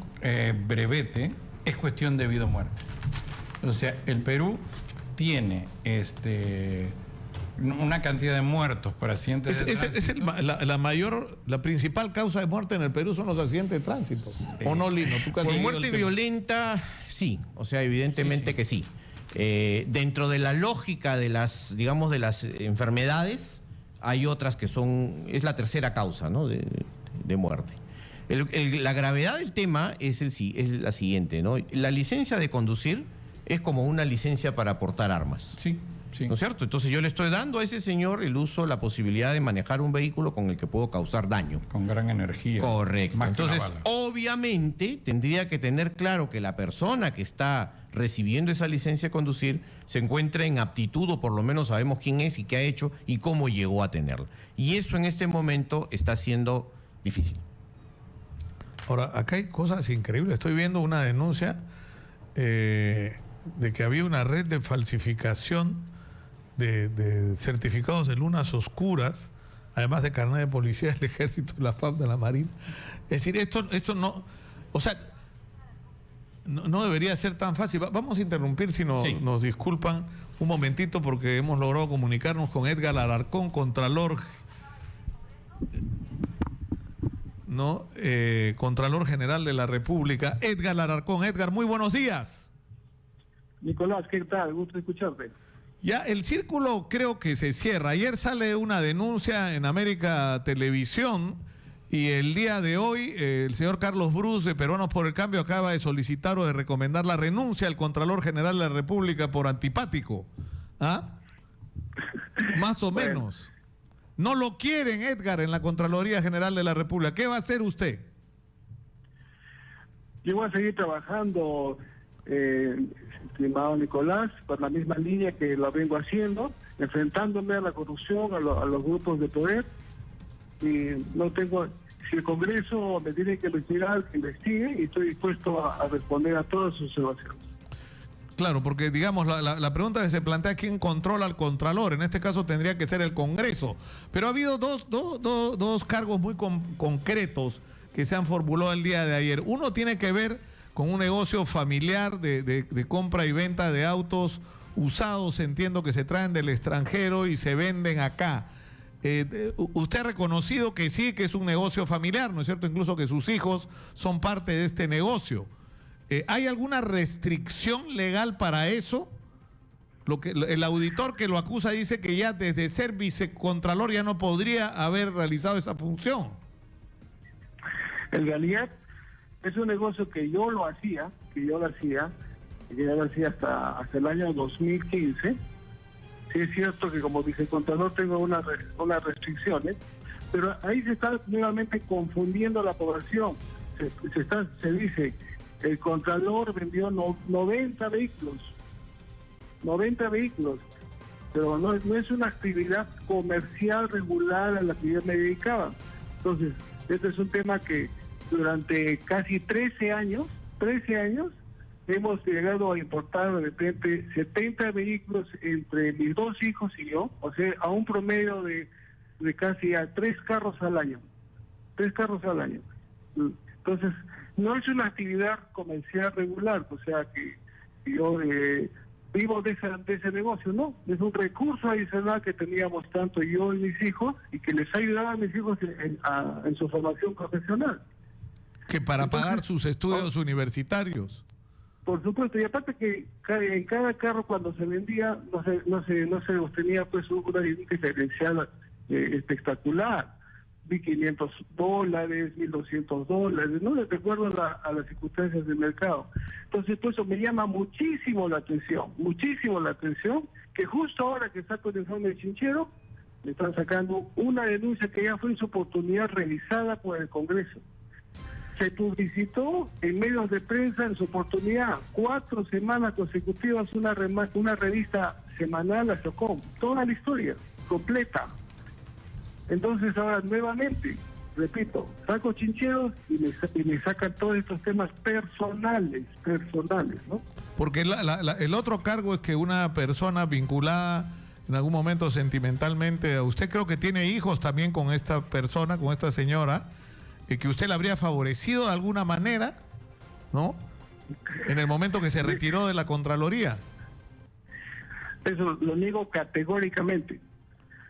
brevete es cuestión de vida o muerte. O sea, el Perú tiene una cantidad de muertos por accidentes de tránsito. La principal causa de muerte en el Perú son los accidentes de tránsito. ¿O no, Lino? ¿Tú que has Por seguido muerte el tema? violenta, sí. O sea, evidentemente que sí. Dentro de la lógica de las, digamos, de las enfermedades, hay otras que son, es la tercera causa, ¿no?, de muerte. La gravedad del tema es la siguiente, ¿no? La licencia de conducir es como una licencia para portar armas. Sí, sí. ¿No es cierto? Entonces yo le estoy dando a ese señor el uso, la posibilidad de manejar un vehículo con el que puedo causar daño. Con gran energía. Correcto. Más que una Entonces, bala. obviamente, tendría que tener claro que la persona que está recibiendo esa licencia de conducir se encuentra en aptitud, o por lo menos sabemos quién es y qué ha hecho y cómo llegó a tenerla. Y eso en este momento está siendo difícil. Ahora, acá hay cosas increíbles. Estoy viendo una denuncia de que había una red de falsificación de certificados de lunas oscuras, además de carnet de policía del Ejército, de la FAP, de la Marina. Es decir, esto no... O sea, no debería ser tan fácil. Vamos a interrumpir, si nos disculpan un momentito, porque hemos logrado comunicarnos con Edgar Alarcón, Contralor... Contralor General de la República, Edgar Alarcón. Edgar, muy buenos días. Nicolás, ¿qué tal? Gusto escucharte. Ya el círculo creo que se cierra. Ayer sale una denuncia en América Televisión y el día de hoy el señor Carlos Bruce de Peruanos por el Cambio acaba de solicitar o de recomendar la renuncia al Contralor General de la República por antipático. ¿Ah? Más o menos. No lo quieren, Edgar, en la Contraloría General de la República. ¿Qué va a hacer usted? Yo voy a seguir trabajando, estimado Nicolás, por la misma línea que lo vengo haciendo, enfrentándome a la corrupción, a los grupos de poder. Y no tengo, si el Congreso me tiene que investigar, que investigue, y estoy dispuesto a responder a todas sus observaciones. Claro, porque digamos, la pregunta que se plantea, ¿quién controla al Contralor? En este caso tendría que ser el Congreso. Pero ha habido dos cargos muy concretos que se han formulado el día de ayer. Uno tiene que ver con un negocio familiar de compra y venta de autos usados, entiendo que se traen del extranjero y se venden acá. Usted ha reconocido que sí, que es un negocio familiar, ¿no es cierto? Incluso que sus hijos son parte de este negocio. ¿Hay alguna restricción legal para eso? El auditor que lo acusa dice que ya desde ser vicecontralor ya no podría haber realizado esa función. En realidad, es un negocio que yo lo hacía hasta el año 2015. Sí es cierto que como vicecontralor tengo unas restricciones, pero ahí se está nuevamente confundiendo la población. Se dice, el Contralor vendió 90 vehículos, pero no es una actividad comercial regular a la que yo me dedicaba. Entonces, este es un tema que durante casi 13 años hemos llegado a importar de repente 70 vehículos entre mis 2 hijos y yo, o sea, a un promedio de casi a 3 carros al año. 3 carros al año. Entonces, no es una actividad comercial regular, o sea que yo vivo de ese negocio, no, es un recurso adicional que teníamos tanto yo y mis hijos y que les ha ayudado a mis hijos en su formación profesional. Que para pagar sus estudios universitarios. Por supuesto, y aparte que en cada carro cuando se vendía no se obtenía pues una diferencial espectacular. $1,500, $1,200, no de acuerdo a las circunstancias del mercado. Entonces, pues eso me llama muchísimo la atención, que justo ahora que saco el informe de Chinchero, me están sacando una denuncia que ya fue en su oportunidad revisada por el Congreso. Se publicitó en medios de prensa en su oportunidad, 4 semanas consecutivas, una revista semanal, la SOCOM, toda la historia, completa. Entonces ahora nuevamente, repito, saco Chincheros y me sacan todos estos temas personales, ¿no? Porque el otro cargo es que una persona vinculada en algún momento sentimentalmente a usted, creo que tiene hijos también con esta persona, con esta señora, y que usted la habría favorecido de alguna manera, ¿no? En el momento que se retiró de la Contraloría. Eso lo niego categóricamente.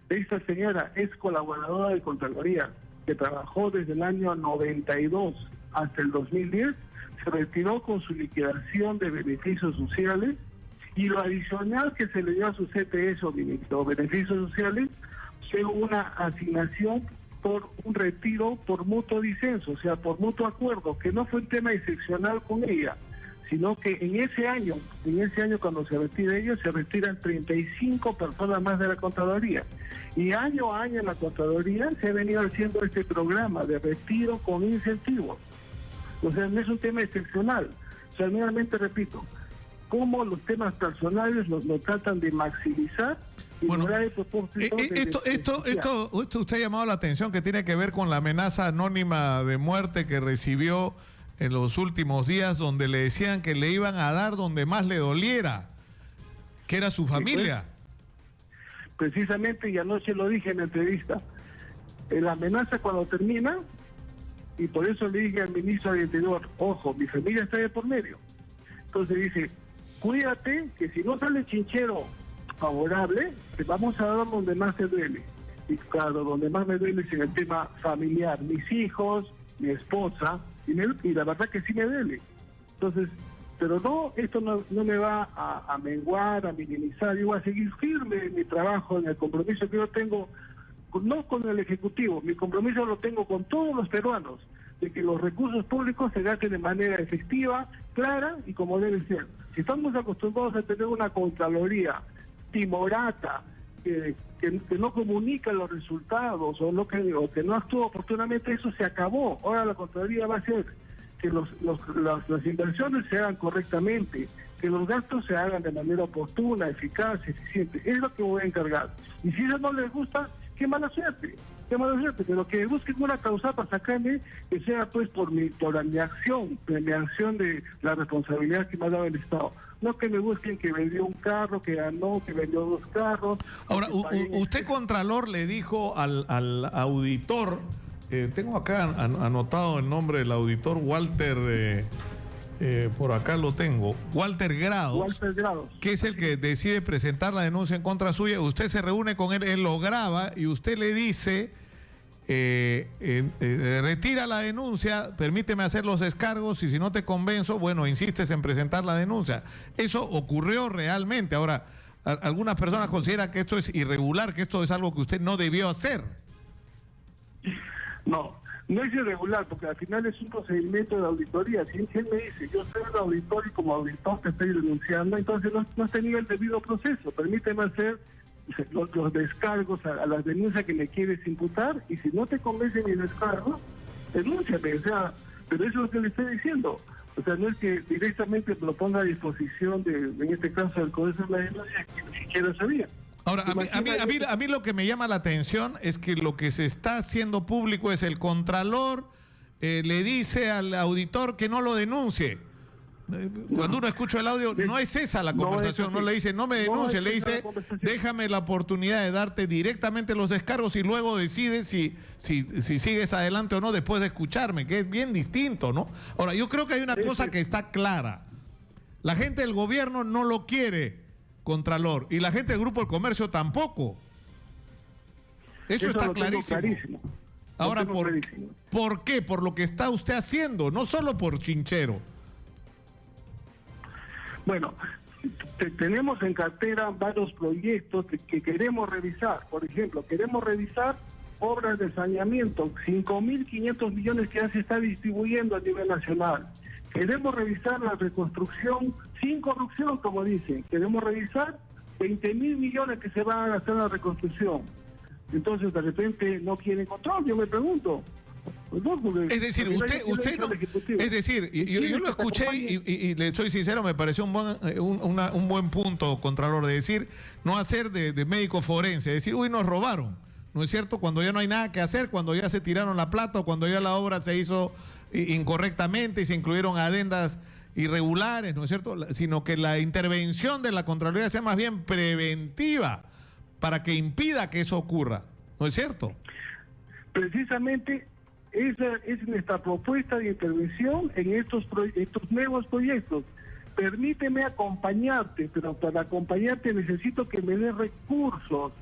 Esta señora es colaboradora de Contraloría, que trabajó desde el año 92 hasta el 2010, se retiró con su liquidación de beneficios sociales y lo adicional que se le dio a su CTS o beneficios sociales fue una asignación por un retiro por mutuo disenso, o sea, por mutuo acuerdo, que no fue un tema excepcional con ella, sino que en ese año cuando se retira ella, se retiran 35 personas más de la Contraloría. Y año a año en la Contraloría se ha venido haciendo este programa de retiro con incentivos. O sea, no es un tema excepcional. O sea, nuevamente repito, cómo los temas personales lo tratan de maximizar. Y bueno, lograr el propósito esto usted ha llamado la atención, que tiene que ver con la amenaza anónima de muerte que recibió en los últimos días, donde le decían que le iban a dar donde más le doliera, que era su familia. Precisamente, y anoche lo dije en la entrevista, la amenaza cuando termina, y por eso le dije al ministro del Interior, ojo, mi familia está de por medio. Entonces dice, cuídate que si no sale Chinchero favorable, te vamos a dar donde más te duele. Y claro, donde más me duele es en el tema familiar, mis hijos, mi esposa, y la verdad que sí me duele. Entonces, pero no, esto no me va a menguar, a minimizar. Yo voy a seguir firme en mi trabajo, en el compromiso que yo tengo, no con el Ejecutivo, mi compromiso lo tengo con todos los peruanos, de que los recursos públicos se gasten de manera efectiva, clara y como debe ser. Si estamos acostumbrados a tener una Contraloría timorata, que no comunica los resultados o que no actúa oportunamente, eso se acabó. Ahora la Contraloría va a hacer que las inversiones se hagan correctamente, que los gastos se hagan de manera oportuna, eficaz, eficiente. Es lo que voy a encargar. Y si eso no les gusta, qué mala suerte, pero que busquen una causa para sacarme, que sea pues por mi acción de la responsabilidad que me ha dado el Estado. No que me busquen que vendió un carro, que ganó, que vendió 2 carros. Ahora, usted, Contralor, le dijo al auditor, tengo acá anotado el nombre del auditor, Walter, por acá lo tengo, Walter Grados, que es el que decide presentar la denuncia en contra suya. Usted se reúne con él, él lo graba y usted le dice, retira la denuncia, permíteme hacer los descargos y si no te convenzo, bueno, insistes en presentar la denuncia. Eso ocurrió realmente. Ahora, algunas personas consideran que esto es irregular, que esto es algo que usted no debió hacer. No es irregular, porque al final es un procedimiento de auditoría. Si él me dice, yo soy el auditor y como auditor te estoy denunciando, entonces no has tenido el debido proceso. Permíteme hacer los descargos a las denuncias que me quieres imputar, y si no te convence mi descargo, denúnciame. O sea, pero eso es lo que le estoy diciendo. O sea, no es que directamente lo ponga a disposición en este caso, del Congreso de la denuncia, que ni siquiera sabía. Ahora, a mí lo que me llama la atención es que lo que se está haciendo público es el Contralor le dice al auditor que no lo denuncie. Cuando uno escucha el audio, no es esa la conversación. No le dice, no me denuncie, le dice, déjame la oportunidad de darte directamente los descargos y luego decides si sigues adelante o no después de escucharme, que es bien distinto, ¿no? Ahora, yo creo que hay una cosa que está clara. La gente del gobierno no lo quiere, Contralor, y la gente del Grupo del Comercio tampoco. Eso está clarísimo. Ahora, ¿por qué? Por lo que está usted haciendo, no solo por chinchero. Bueno, tenemos en cartera varios proyectos que queremos revisar. Por ejemplo, queremos revisar obras de saneamiento, 5.500 millones que ya se está distribuyendo a nivel nacional. Queremos revisar la reconstrucción sin corrupción, como dicen. Queremos revisar 20.000 millones que se van a gastar en la reconstrucción. Entonces, de repente, no quieren control, yo me pregunto. Es decir, usted no, es decir, yo lo escuché y le soy sincero, me pareció un buen punto, Contralor, de decir, no hacer de médico forense, decir, uy, nos robaron, ¿no es cierto? Cuando ya no hay nada que hacer, cuando ya se tiraron la plata o cuando ya la obra se hizo incorrectamente y se incluyeron adendas irregulares, ¿no es cierto? Sino que la intervención de la Contraloría sea más bien preventiva para que impida que eso ocurra, ¿no es cierto? Precisamente esa es nuestra propuesta de intervención en estos nuevos proyectos. Permíteme acompañarte, pero para acompañarte necesito que me des recursos.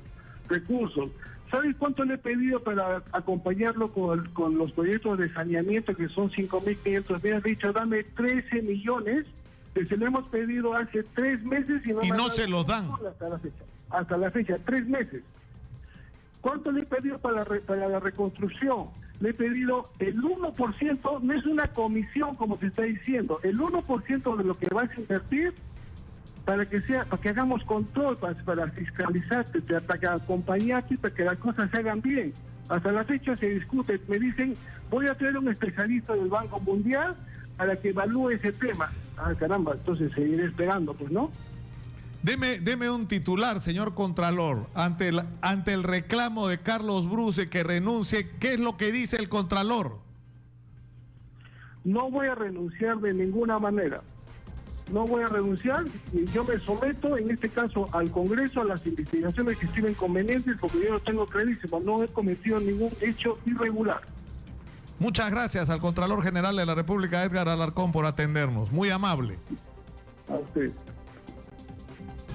¿Sabes cuánto le he pedido para acompañarlo con los proyectos de saneamiento, que son 5.500? Me has dicho, dame 13 millones, que se lo hemos pedido hace 3 meses y no se los dan. Hasta la fecha, 3 meses. ¿Cuánto le he pedido para la reconstrucción? Le he pedido el 1%, no es una comisión como se está diciendo, el 1% de lo que vas a invertir para que hagamos control, para fiscalizarte, para acompañarte, para que las cosas se hagan bien. Hasta la fecha se discute, me dicen, voy a traer un especialista del Banco Mundial para que evalúe ese tema. Ah, caramba, entonces seguiré esperando, pues, ¿no? Deme un titular, señor Contralor, ante el reclamo de Carlos Bruce que renuncie. ¿Qué es lo que dice el Contralor? No voy a renunciar de ninguna manera. No voy a renunciar y yo me someto, en este caso, al Congreso, a las investigaciones que estimen convenientes, porque yo lo tengo clarísimo. No he cometido ningún hecho irregular. Muchas gracias al Contralor General de la República, Edgar Alarcón, por atendernos. Muy amable. A usted.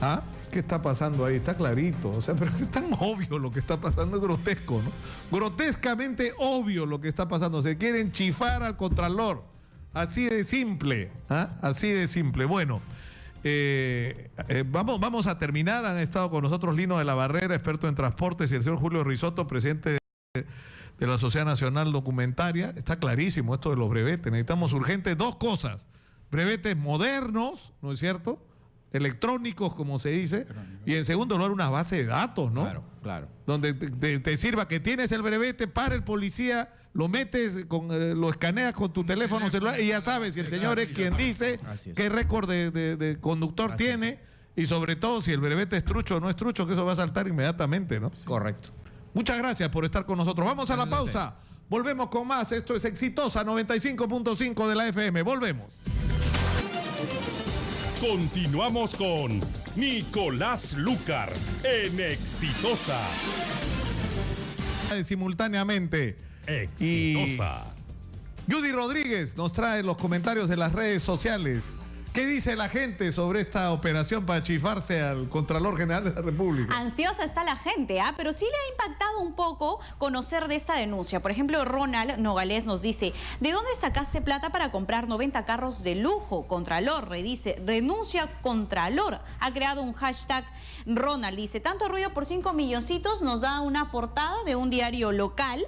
¿Ah? ¿Qué está pasando ahí? Está clarito. O sea, pero es tan obvio lo que está pasando, es grotesco, ¿no? Grotescamente obvio lo que está pasando. Se quieren chifar al Contralor. Así de simple. ¿Ah? Así de simple. Bueno, vamos a terminar. Han estado con nosotros Lino de la Barrera, experto en transportes, y el señor Julio Risotto, presidente de la Sociedad Nacional Documentaria. Está clarísimo esto de los brevetes. Necesitamos urgentes 2 cosas. Brevetes modernos, ¿no es cierto?, electrónicos, como se dice, y en segundo lugar una base de datos, ¿no? Claro. Donde te sirva que tienes el brevete, para el policía, lo metes, lo escaneas con tu teléfono celular y ya sabes si el señor es quien dice qué récord de conductor tiene y sobre todo si el brevete es trucho o no es trucho, que eso va a saltar inmediatamente, ¿no? Correcto. Muchas gracias por estar con nosotros. Vamos a la pausa. Volvemos con más. Esto es Exitosa 95.5 de la FM. Volvemos. Continuamos con Nicolás Lucar en Exitosa. Simultáneamente. Exitosa. Y Judy Rodríguez nos trae los comentarios de las redes sociales. ¿Qué dice la gente sobre esta operación para chifarse al Contralor General de la República? Ansiosa está la gente, pero sí le ha impactado un poco conocer de esta denuncia. Por ejemplo, Ronald Nogales nos dice, ¿de dónde sacaste plata para comprar 90 carros de lujo? Contralor, dice, renuncia Contralor. Ha creado un hashtag. Ronald dice, tanto ruido por 5 milloncitos, nos da una portada de un diario local,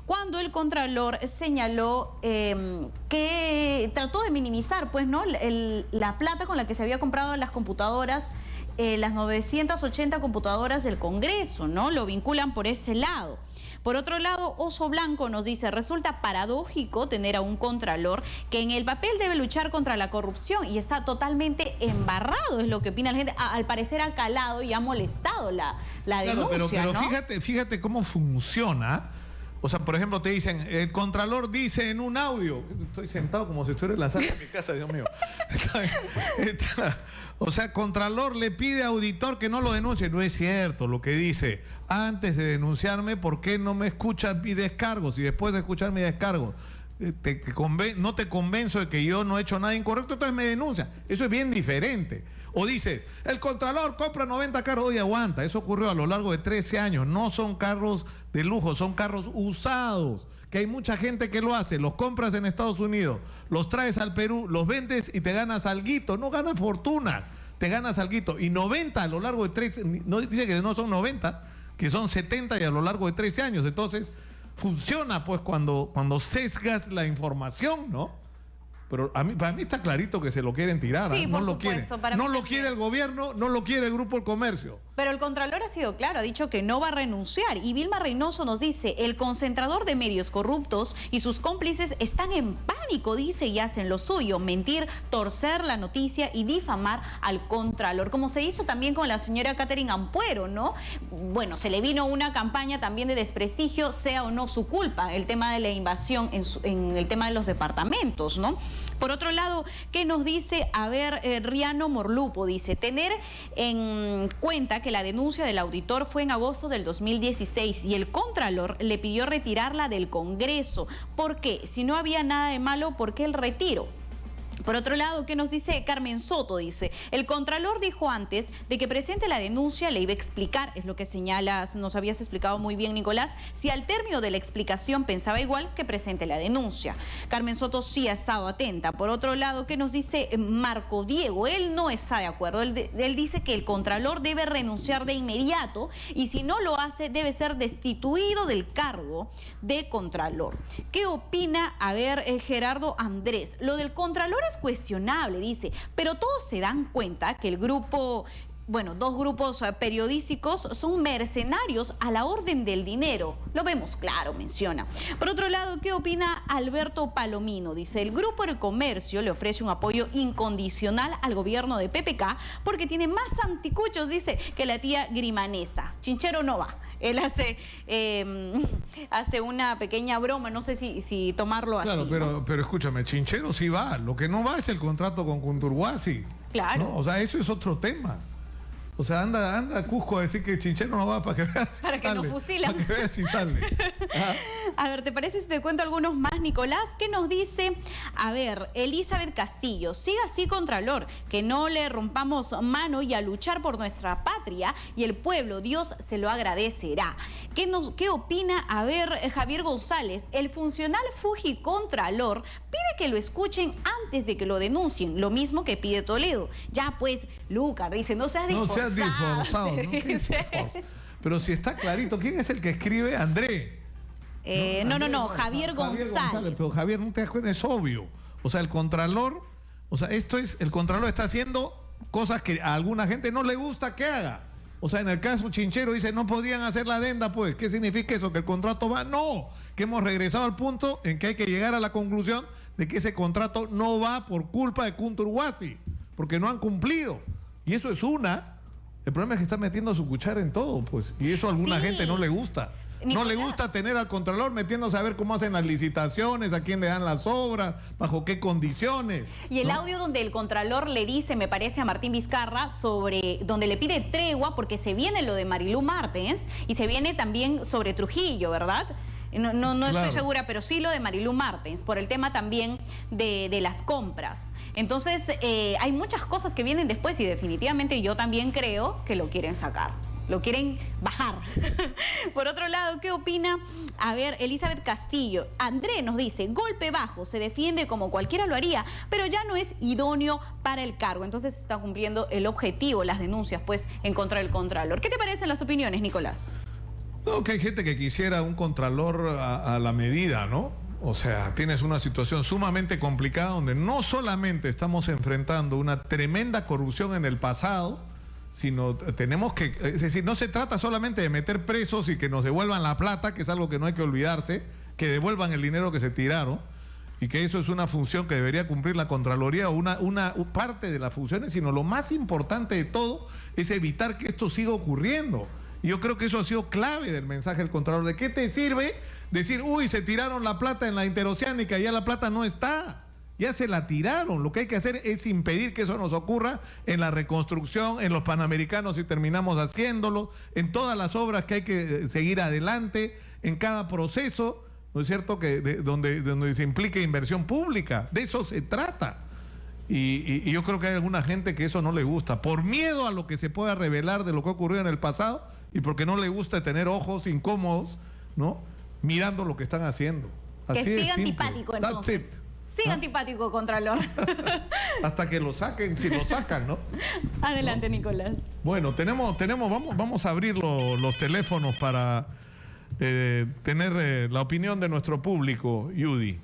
cuando el Contralor señaló que trató de minimizar, pues, ¿no?, la plata con la que se había comprado las computadoras, las 980 computadoras del Congreso, ¿no? Lo vinculan por ese lado. Por otro lado, Oso Blanco nos dice, resulta paradójico tener a un Contralor que en el papel debe luchar contra la corrupción y está totalmente embarrado, es lo que opina la gente. Al parecer ha calado y ha molestado la denuncia, pero ¿no? fíjate cómo funciona. O sea, por ejemplo, te dicen, el Contralor dice en un audio, estoy sentado como si estuviera en la sala de mi casa, Dios mío. O sea, Contralor le pide a auditor que no lo denuncie. No es cierto lo que dice. Antes de denunciarme, ¿por qué no me escuchas mi descargo? Si después de escuchar mi descargo no te convenzo de que yo no he hecho nada incorrecto, entonces me denuncia. Eso es bien diferente. O dices, el Contralor compra 90 carros. Oye, aguanta, eso ocurrió a lo largo de 13 años. No son carros de lujo, son carros usados. Que hay mucha gente que lo hace. Los compras en Estados Unidos, los traes al Perú, los vendes y te ganas alguito. No ganas fortuna, te ganas alguito. Y 90 a lo largo de 13, no dice que no son 90, que son 70 y a lo largo de 13 años. Entonces, funciona pues cuando sesgas la información, ¿no? Pero para mí está clarito que se lo quieren tirar. Sí, no por lo supuesto, quieren. No lo quiere el gobierno, no lo quiere el Grupo El Comercio. Pero el Contralor ha sido claro, ha dicho que no va a renunciar. Y Vilma Reynoso nos dice, el concentrador de medios corruptos y sus cómplices están en pánico, dice, y hacen lo suyo, mentir, torcer la noticia y difamar al Contralor. Como se hizo también con la señora Catherine Ampuero, ¿no? Bueno, se le vino una campaña también de desprestigio, sea o no su culpa, el tema de la invasión en el tema de los departamentos, ¿no? Por otro lado, ¿qué nos dice? A ver, Riano Morlupo dice, tener en cuenta que la denuncia del auditor fue en agosto del 2016 y el Contralor le pidió retirarla del Congreso. ¿Por qué? Si no había nada de malo, ¿por qué el retiro? Por otro lado, ¿qué nos dice Carmen Soto? Dice, el Contralor dijo antes de que presente la denuncia, le iba a explicar, es lo que señalas, nos habías explicado muy bien, Nicolás, si al término de la explicación pensaba igual, que presente la denuncia. Carmen Soto sí ha estado atenta. Por otro lado, ¿qué nos dice Marco Diego? Él no está de acuerdo, él dice que el Contralor debe renunciar de inmediato y si no lo hace, debe ser destituido del cargo de Contralor. ¿Qué opina, a ver, Gerardo Andrés? Lo del Contralor es cuestionable, dice, pero todos se dan cuenta que el grupo, bueno, dos grupos periodísticos son mercenarios a la orden del dinero. Lo vemos claro, menciona. Por otro lado, ¿qué opina Alberto Palomino? Dice, el Grupo El Comercio le ofrece un apoyo incondicional al gobierno de PPK porque tiene más anticuchos, dice, que la tía Grimanesa. Chinchero no va. Él hace una pequeña broma, no sé si tomarlo así. Claro, ¿no? pero escúchame, Chinchero sí va. Lo que no va es el contrato con Conturhuasi. Claro. ¿No? O sea, eso es otro tema. O sea, anda a Cusco a decir que Chinchero no va para que veas si para sale. que nos fusilan. Para que veas si sale. A ver, ¿te parece si te cuento algunos más, Nicolás? ¿Qué nos dice? A ver, Elizabeth Castillo, siga así, Contralor, que no le rompamos mano y a luchar por nuestra patria y el pueblo, Dios se lo agradecerá. ¿Qué opina? A ver, Javier González, el funcional Fuji Contralor pide que lo escuchen antes de que lo denuncien, lo mismo que pide Toledo. Ya pues, Lucar, dice, no seas disforzado. ¿No? ¿Qué disforzado? Pero si está clarito, ¿quién es el que escribe? André. No, Javier González. Pero Javier, no te das cuenta, es obvio. O sea, el Contralor, el Contralor está haciendo cosas que a alguna gente no le gusta que haga. O sea, en el caso Chinchero dice, no podían hacer la adenda, pues. ¿Qué significa eso? ¿Que el contrato va? No, que hemos regresado al punto en que hay que llegar a la conclusión de que ese contrato no va por culpa de Conturhuasi, porque no han cumplido. Y eso es una. El problema es que está metiendo su cuchara en todo, pues. Y eso a alguna gente no le gusta. Nicolás. No le gusta tener al Contralor metiéndose a ver cómo hacen las licitaciones, a quién le dan las obras, bajo qué condiciones. Y el audio donde el Contralor le dice, me parece, a Martín Vizcarra, donde le pide tregua, porque se viene lo de Marilú Martens y se viene también sobre Trujillo, ¿verdad? No claro. Estoy segura, pero sí lo de Marilú Martens, por el tema también de las compras. Entonces, hay muchas cosas que vienen después y definitivamente yo también creo que lo quieren sacar. Lo quieren bajar. Por otro lado, ¿qué opina? A ver, Elizabeth Castillo. André nos dice, golpe bajo, se defiende como cualquiera lo haría, pero ya no es idóneo para el cargo. Entonces se está cumpliendo el objetivo, las denuncias, pues, en contra del Contralor. ¿Qué te parecen las opiniones, Nicolás? No, que hay gente que quisiera un Contralor a la medida, ¿no? O sea, tienes una situación sumamente complicada donde no solamente estamos enfrentando una tremenda corrupción en el pasado, sino tenemos que, es decir, no se trata solamente de meter presos y que nos devuelvan la plata, que es algo que no hay que olvidarse, que devuelvan el dinero que se tiraron, y que eso es una función que debería cumplir la Contraloría, o una parte de las funciones, sino lo más importante de todo es evitar que esto siga ocurriendo. Y yo creo que eso ha sido clave del mensaje del Contralor. ¿De qué te sirve decir, uy, se tiraron la plata en la interoceánica, ya la plata no está? Ya se la tiraron. Lo que hay que hacer es impedir que eso nos ocurra en la reconstrucción, en los Panamericanos si terminamos haciéndolo, en todas las obras que hay que seguir adelante, en cada proceso, ¿no es cierto?, donde se implique inversión pública. De eso se trata. Y yo creo que hay alguna gente que eso no le gusta, por miedo a lo que se pueda revelar de lo que ocurrió en el pasado y porque no le gusta tener os incómodos, ¿no?, mirando lo que están haciendo. Así que de siga simple. antipático That's entonces. it. Siga antipático, Contralor. Hasta que lo saquen, si lo sacan, ¿no? Adelante, Nicolás. Bueno, vamos a abrir los teléfonos para tener la opinión de nuestro público, Judy.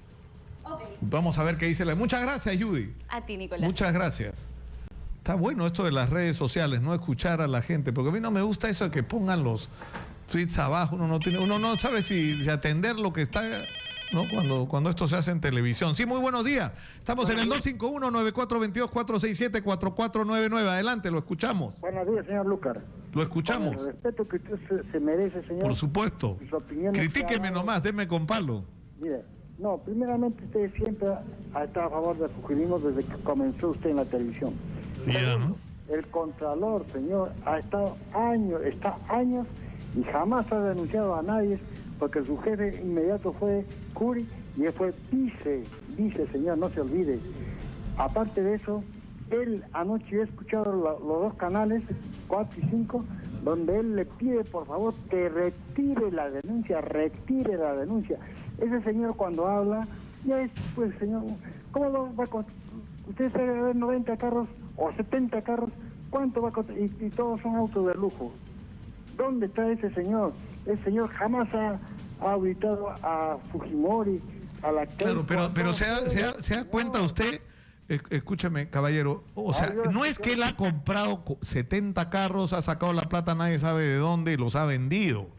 Okay. Vamos a ver qué dice la... Muchas gracias, Judy. A ti, Nicolás. Muchas gracias. Está bueno esto de las redes sociales, no escuchar a la gente, porque a mí no me gusta eso de que pongan los tweets abajo, uno no sabe si atender lo que está, ¿no?, cuando esto se hace en televisión. Sí, muy buenos días. Estamos en el 251-9422-467-4499. Adelante, lo escuchamos. Buenos días, señor Lucar. Lo escuchamos. Con el respeto que usted se merece, señor. Por supuesto. Critíqueme nomás, denme con palo. Mire, no, primeramente usted siempre ha estado a favor del fujimorismo desde que comenzó usted en la televisión. Ya, ¿no? El Contralor, señor, está años y jamás ha denunciado a nadie porque su jefe inmediato fue Curi y él fue vice, señor, no se olvide. Aparte de eso, él anoche he escuchado los dos canales, 4 y 5, donde él le pide por favor que retire la denuncia. Ese señor cuando habla, ya es, pues señor, ¿cómo va a costar? Usted sabe ver 90 carros o 70 carros, ¿cuánto va a costar? Y todos son autos de lujo. ¿Dónde está ese señor? Ese señor jamás ha auditado a Fujimori, a la... Claro, pero se da cuenta usted, escúchame, caballero, o sea, no es que él ha comprado 70 carros, ha sacado la plata, nadie sabe de dónde y los ha vendido.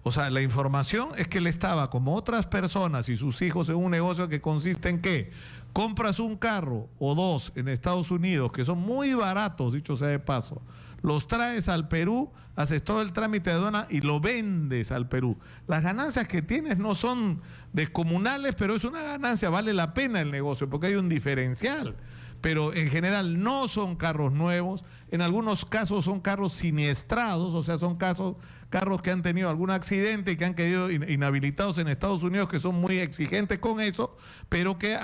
O sea, la información es que él estaba, como otras personas y sus hijos, en un negocio que consiste en que compras un carro o dos en Estados Unidos, que son muy baratos, dicho sea de paso, los traes al Perú, haces todo el trámite de aduana y lo vendes al Perú. Las ganancias que tienes no son descomunales, pero es una ganancia, vale la pena el negocio, porque hay un diferencial. Pero en general no son carros nuevos, en algunos casos son carros siniestrados, o sea, son carros que han tenido algún accidente y que han quedado inhabilitados en Estados Unidos, que son muy exigentes con eso, pero que,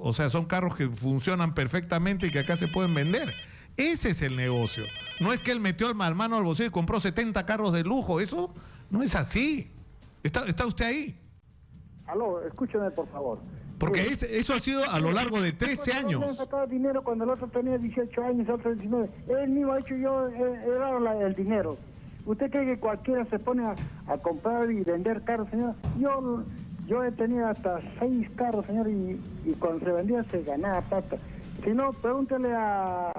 o sea, son carros que funcionan perfectamente y que acá se pueden vender. Ese es el negocio. No es que él metió la mano al bolsillo y compró 70 carros de lujo, eso no es así. ¿Está usted ahí? Aló, escúcheme por favor. Porque eso ha sido a lo largo de 13 años. Él sacado dinero cuando el otro tenía 18 años, el otro 19. Él mismo ha hecho, yo he dado el dinero. ¿Usted cree que cualquiera se pone a comprar y vender carros, señor? Yo he tenido hasta 6 carros, señor, y cuando se vendía se ganaba plata. Si no, pregúntele a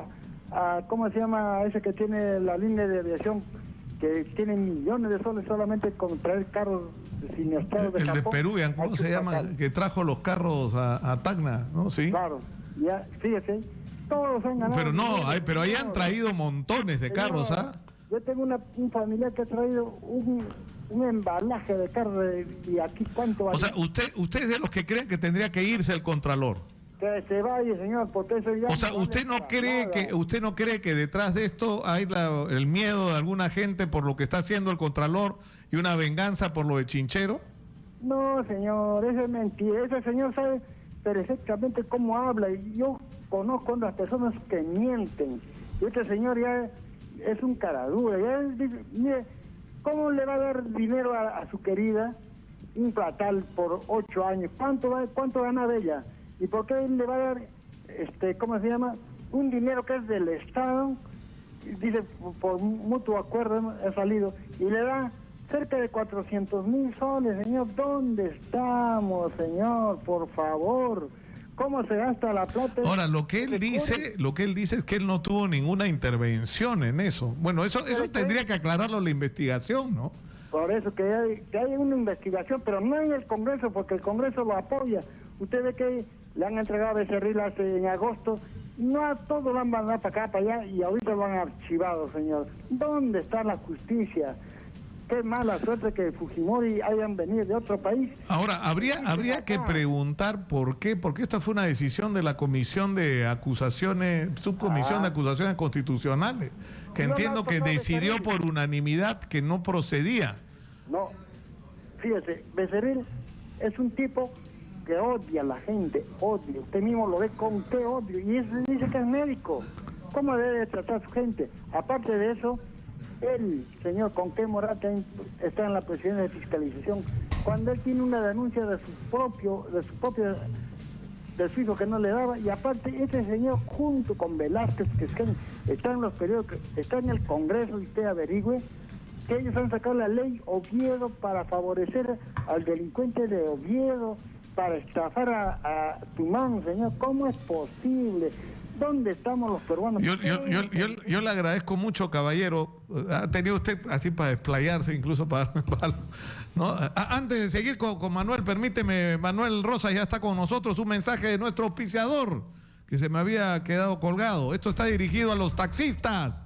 ¿cómo se llama ese que tiene la línea de aviación, que tiene millones de soles solamente con traer carros siniestrados de Japón? El de Perú, ¿cómo se llama? Que trajo los carros a Tacna, ¿no? Sí. Claro, ya, fíjese, todos han ganado. Pero no, pero ahí han traído montones de carros, ¿ah? Yo tengo un familiar que ha traído un embalaje de carros y aquí cuánto vale. O sea, usted es de los que creen que tendría que irse el Contralor. Que se vaya, señor, porque eso ya... O sea, ¿usted no cree que detrás de esto hay el miedo de alguna gente por lo que está haciendo el Contralor y una venganza por lo de Chinchero? No, señor, eso es mentira. Ese señor sabe perfectamente cómo habla y yo conozco a las personas que mienten. Y este señor ya es un caradura. Mire, ¿cómo le va a dar dinero a su querida? Un platal por 8 años. ¿Cuánto gana de ella? ¿Y por qué él le va a dar, ¿cómo se llama? Un dinero que es del Estado, dice, por mutuo acuerdo ha salido, y le da cerca de 400,000 soles, señor. ¿Dónde estamos, señor? Por favor. ¿Cómo se gasta la plata? Ahora, lo que él dice es que él no tuvo ninguna intervención en eso. Bueno, eso tendría que aclararlo la investigación, ¿no? Por eso que hay una investigación, pero no en el Congreso, porque el Congreso lo apoya. Usted ve que le han entregado a Becerril en agosto, no a todos lo han mandado para acá, para allá, y ahorita lo han archivado, señor. ¿Dónde está la justicia? qué mala suerte que Fujimori hayan venido de otro país. Ahora, habría que preguntar por qué, porque esta fue una decisión de la Comisión de Acusaciones, Subcomisión de Acusaciones Constitucionales, que entiendo que decidió por unanimidad que no procedía. No, fíjese, Becerril es un tipo que odia a la gente, odia. Usted mismo lo ve con qué odio, y eso dice que es médico. ¿Cómo debe tratar a su gente? Aparte de eso, el señor Conqué Morata está en la presidencia de fiscalización cuando él tiene una denuncia de su hijo que no le daba, y aparte este señor junto con Velázquez, que está en los periódicos, está en el Congreso, y usted averigüe que ellos han sacado la ley Oviedo para favorecer al delincuente de Oviedo, para estafar a Tumán, señor. ¿Cómo es posible? ¿Dónde estamos los peruanos? Yo le agradezco mucho, caballero. Ha tenido usted así para desplayarse, incluso para... ¿no? Antes de seguir con Manuel, permíteme, Manuel Rosas ya está con nosotros, un mensaje de nuestro auspiciador, que se me había quedado colgado. Esto está dirigido a los taxistas.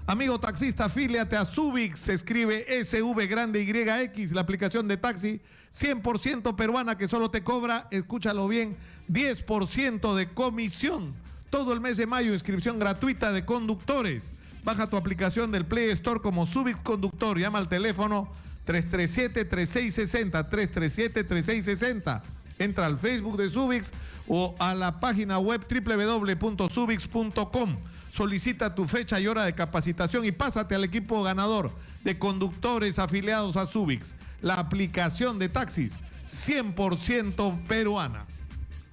Amigo taxista, afíliate a Subix, se escribe SV grande YX, la aplicación de taxi 100% peruana que solo te cobra, escúchalo bien, 10% de comisión. Todo el mes de mayo, inscripción gratuita de conductores. Baja tu aplicación del Play Store como Subix Conductor. Llama al teléfono 337-3660, 337-3660. Entra al Facebook de Subix o a la página web www.subix.com. Solicita tu fecha y hora de capacitación y pásate al equipo ganador de conductores afiliados a Subix. La aplicación de taxis 100% peruana.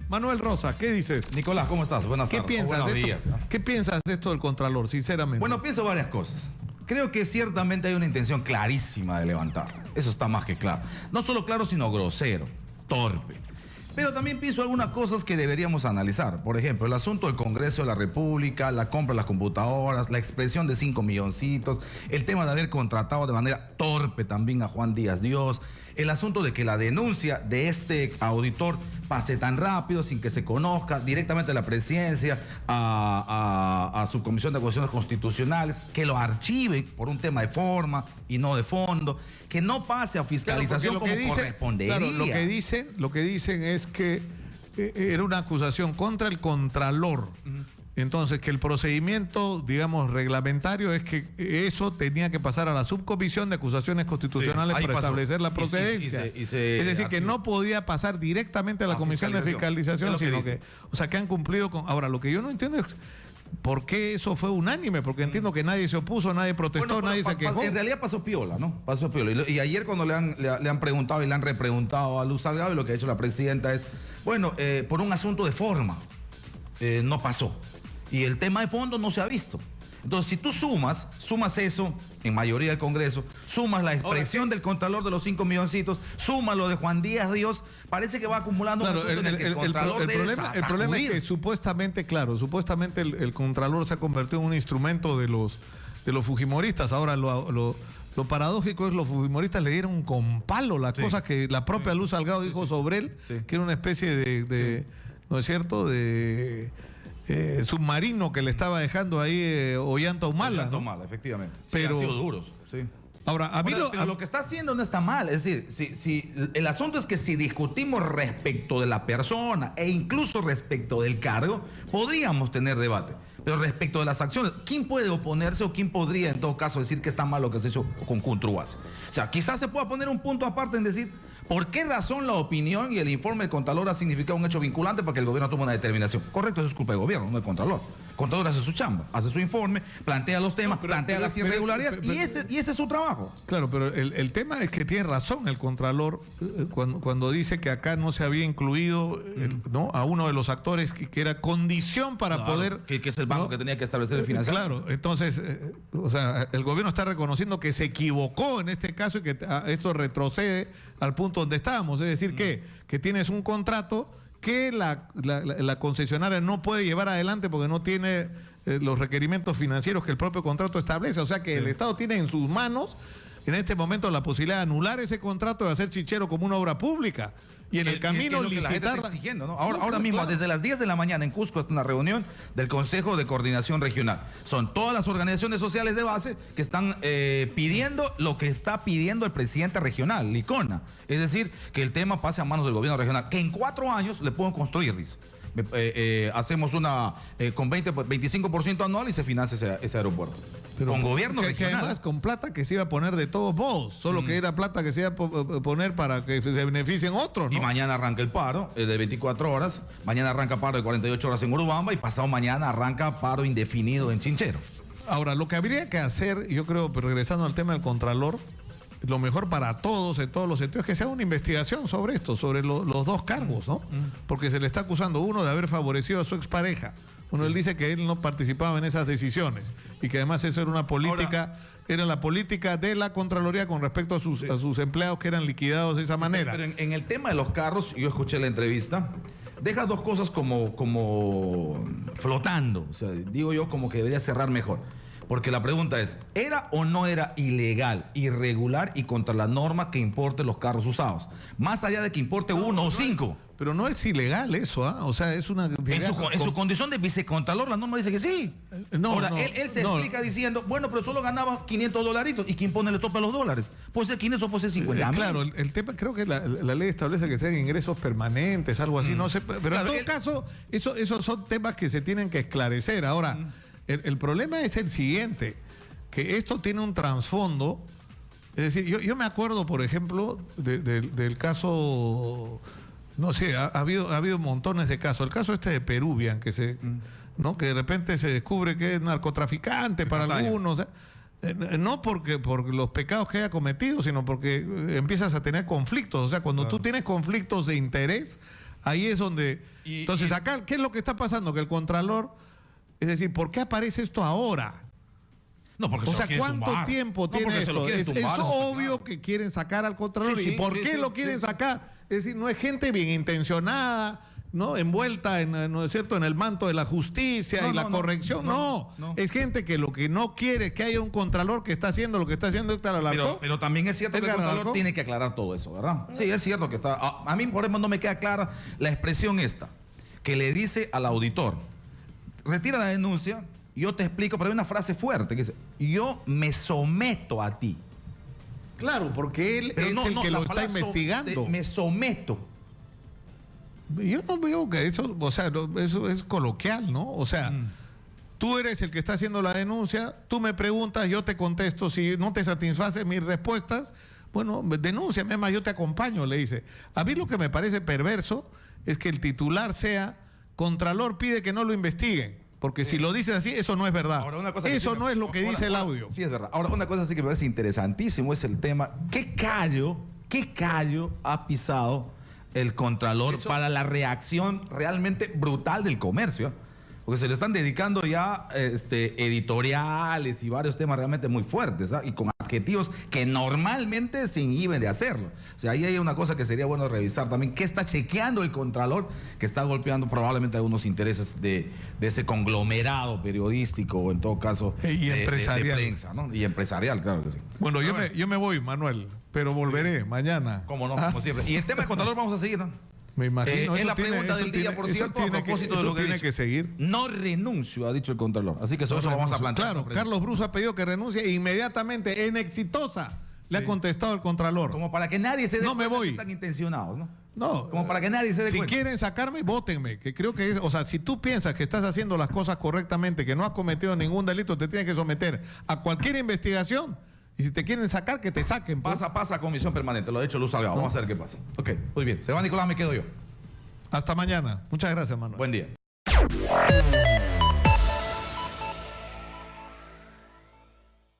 Manuel Rosa, ¿qué dices? Nicolás, ¿cómo estás? Buenas tardes. Buenos días. ¿Qué piensas de esto del Contralor, sinceramente? Bueno, pienso varias cosas. Creo que ciertamente hay una intención clarísima de levantar. Eso está más que claro. No solo claro, sino grosero, torpe. Pero también pienso algunas cosas que deberíamos analizar. Por ejemplo, el asunto del Congreso de la República, la compra de las computadoras, la expresión de 5 milloncitos, el tema de haber contratado de manera torpe también a Juan Díaz Dios, el asunto de que la denuncia de este auditor pase tan rápido sin que se conozca directamente a la presidencia, a su Comisión de Acusaciones Constitucionales, que lo archive por un tema de forma y no de fondo, que no pase a fiscalización como correspondería. Claro, lo que dicen es que era una acusación contra el Contralor. Entonces, que el procedimiento, digamos, reglamentario es que eso tenía que pasar a la Subcomisión de Acusaciones Constitucionales para establecer la procedencia. Es decir, que no podía pasar directamente a la Comisión de Fiscalización, sino que, o sea, que han cumplido con... Ahora, lo que yo no entiendo es por qué eso fue unánime, porque entiendo que nadie se opuso, nadie protestó, nadie se quejó. En realidad pasó piola, ¿no? Pasó piola. Y ayer cuando le han preguntado y le han repreguntado a Luz Salgado, y lo que ha hecho la presidenta es, bueno, por un asunto de forma, no pasó. Y el tema de fondo no se ha visto. Entonces, si tú sumas eso en mayoría del Congreso, sumas la expresión del Contralor de los 5 milloncitos, sumas lo de Juan Díaz Dios, parece que va acumulando un asunto en el que el Contralor el problema es que supuestamente el Contralor se ha convertido en un instrumento de los fujimoristas. Ahora lo paradójico es que los fujimoristas le dieron con palo las cosas que la propia Luz Salgado dijo sobre él, que era una especie de ¿no es cierto?, de... submarino que le estaba dejando ahí Ollanta Humala. Ollanta Humala, efectivamente. Pero han sido duros, sí. Ahora, pero lo que está haciendo no está mal. Es decir, si el asunto es que si discutimos respecto de la persona e incluso respecto del cargo, podríamos tener debate. Pero respecto de las acciones, ¿quién puede oponerse o quién podría en todo caso decir que está mal lo que se ha hecho con Cuntruaz? O sea, quizás se pueda poner un punto aparte en decir por qué razón la opinión y el informe del Contralor ha significado un hecho vinculante para que el gobierno tome una determinación. Correcto, eso es culpa del gobierno, no del Contralor. El Contralor hace su chamba, hace su informe, plantea los temas, plantea las irregularidades y ese es su trabajo. Claro, pero el tema es que tiene razón el Contralor cuando dice que acá no se había incluido ¿no?, a uno de los actores que era condición para poder... Que es el banco, ¿no?, que tenía que establecer el financiamiento. Claro, entonces, o sea, el gobierno está reconociendo que se equivocó en este caso y que esto retrocede al punto donde estábamos. Es decir, que tienes un contrato que la concesionaria no puede llevar adelante porque no tiene los requerimientos financieros que el propio contrato establece. O sea que el Estado tiene en sus manos en este momento la posibilidad de anular ese contrato de hacer Chinchero como una obra pública. Y en el camino que es lo que la gente está licitar. exigiendo, ¿no? Ahora mismo, desde las 10 de la mañana en Cusco está una reunión del Consejo de Coordinación Regional. Son todas las organizaciones sociales de base que están pidiendo lo que está pidiendo el presidente regional, Licona. Es decir, que el tema pase a manos del gobierno regional, que en 4 años le pueden construir, dice. Hacemos una con 25% anual y se financia ese aeropuerto. Pero con gobierno que regional. además con plata que se iba a poner de todos modos, solo que era plata que se iba a poner para que se beneficien otros, ¿no? Y mañana arranca el paro de 24 horas, mañana arranca paro de 48 horas en Urubamba y pasado mañana arranca paro indefinido en Chinchero. Ahora, lo que habría que hacer, yo creo, pero regresando al tema del Contralor, lo mejor para todos, en todos los sentidos, es que se haga una investigación sobre esto, sobre los dos cargos, ¿no? Porque se le está acusando uno de haber favorecido a su expareja. Bueno, él dice que él no participaba en esas decisiones y que además eso era una política, era la política de la Contraloría con respecto a sus empleados que eran liquidados de esa manera. Pero en el tema de los carros, yo escuché la entrevista, deja dos cosas como flotando, o sea, digo yo como que debería cerrar mejor. Porque la pregunta es, ¿era o no era ilegal, irregular y contra la norma que importe los carros usados? Más allá de que importe uno o cinco. Pero no es ilegal eso, ¿ah? O sea, es una... En su condición de vicecontralor, la norma dice que sí. Ahora, él se explica diciendo, bueno, pero solo ganaba $500 y ¿quién pone le topa los dólares? Puede ser 500 o puede ser 50. Claro, el tema, creo que la ley establece que sean ingresos permanentes, algo así, no sé, pero claro, en todo caso, esos son temas que se tienen que esclarecer. Ahora, el problema es el siguiente, que esto tiene un trasfondo, es decir, yo me acuerdo, por ejemplo, del caso... No sé, ha habido montones de casos. El caso este de Peruvian, que ¿no? Que de repente se descubre que es narcotraficante para algunos. No por los pecados que haya cometido, sino porque empiezas a tener conflictos. O sea, cuando tú tienes conflictos de interés, ahí es donde... Entonces, acá, ¿qué es lo que está pasando? Que el Contralor... Es decir, ¿por qué aparece esto ahora? No, porque o sea, ¿cuánto tiempo tiene esto? Es obvio que quieren sacar al Contralor. ¿Y por qué lo quieren sacar? Es decir, no es gente bien intencionada, ¿no? Envuelta ¿no es cierto?, en el manto de la justicia y la corrección. No, es gente que lo que no quiere es que haya un Contralor que está haciendo lo que está haciendo Héctor Alarcón. Pero también es cierto que el Contralor tiene que aclarar todo eso, ¿verdad? Sí, es cierto que está... A mí, por ejemplo, no me queda clara la expresión esta, que le dice al auditor, retira la denuncia, yo te explico, pero hay una frase fuerte que dice, yo me someto a ti. Claro, porque él es el que lo está investigando. Me someto. Yo no veo que eso, o sea, eso es coloquial, ¿no? O sea, tú eres el que está haciendo la denuncia, tú me preguntas, yo te contesto, si no te satisface mis respuestas, bueno, denúnciame, más yo te acompaño, le dice. A mí lo que me parece perverso es que el titular sea, Contralor pide que no lo investiguen. Porque si lo dices así, eso no es verdad. Ahora, una cosa eso no es lo que dice el audio. Sí, es verdad. Ahora, una cosa sí que me parece interesantísimo es el tema, ¿qué callo ha pisado el Contralor para la reacción realmente brutal del comercio? Porque se le están dedicando ya editoriales y varios temas realmente muy fuertes, ¿ah? Y con adjetivos que normalmente se inhiben de hacerlo. O sea, ahí hay una cosa que sería bueno revisar también. ¿Qué está chequeando el Contralor que está golpeando probablemente algunos intereses de ese conglomerado periodístico o en todo caso y empresarial. De prensa, ¿no? Y empresarial, claro que sí. Bueno, yo me voy, Manuel, pero volveré mañana. Como no, como siempre. Y el tema del Contralor vamos a seguir, ¿no? Me imagino. Es la pregunta del día, por cierto, a propósito de lo que tiene que seguir. No renuncio, ha dicho el Contralor. Así que eso lo vamos a plantear. Claro, Carlos Bruso ha pedido que renuncie e inmediatamente, en Exitosa, le ha contestado el Contralor. Como para que nadie se dé cuenta que están intencionados, ¿no? No. Como para que nadie se dé cuenta. Si quieren sacarme, vótenme. Que creo que es, o sea, si tú piensas que estás haciendo las cosas correctamente, que no has cometido ningún delito, te tienes que someter a cualquier investigación. Y si te quieren sacar, que te saquen. Pues. Pasa a comisión permanente, lo ha hecho Luz Salgado. Vamos a ver qué pasa. Ok, muy bien. Se va Nicolás, me quedo yo. Hasta mañana. Muchas gracias, Manuel. Buen día.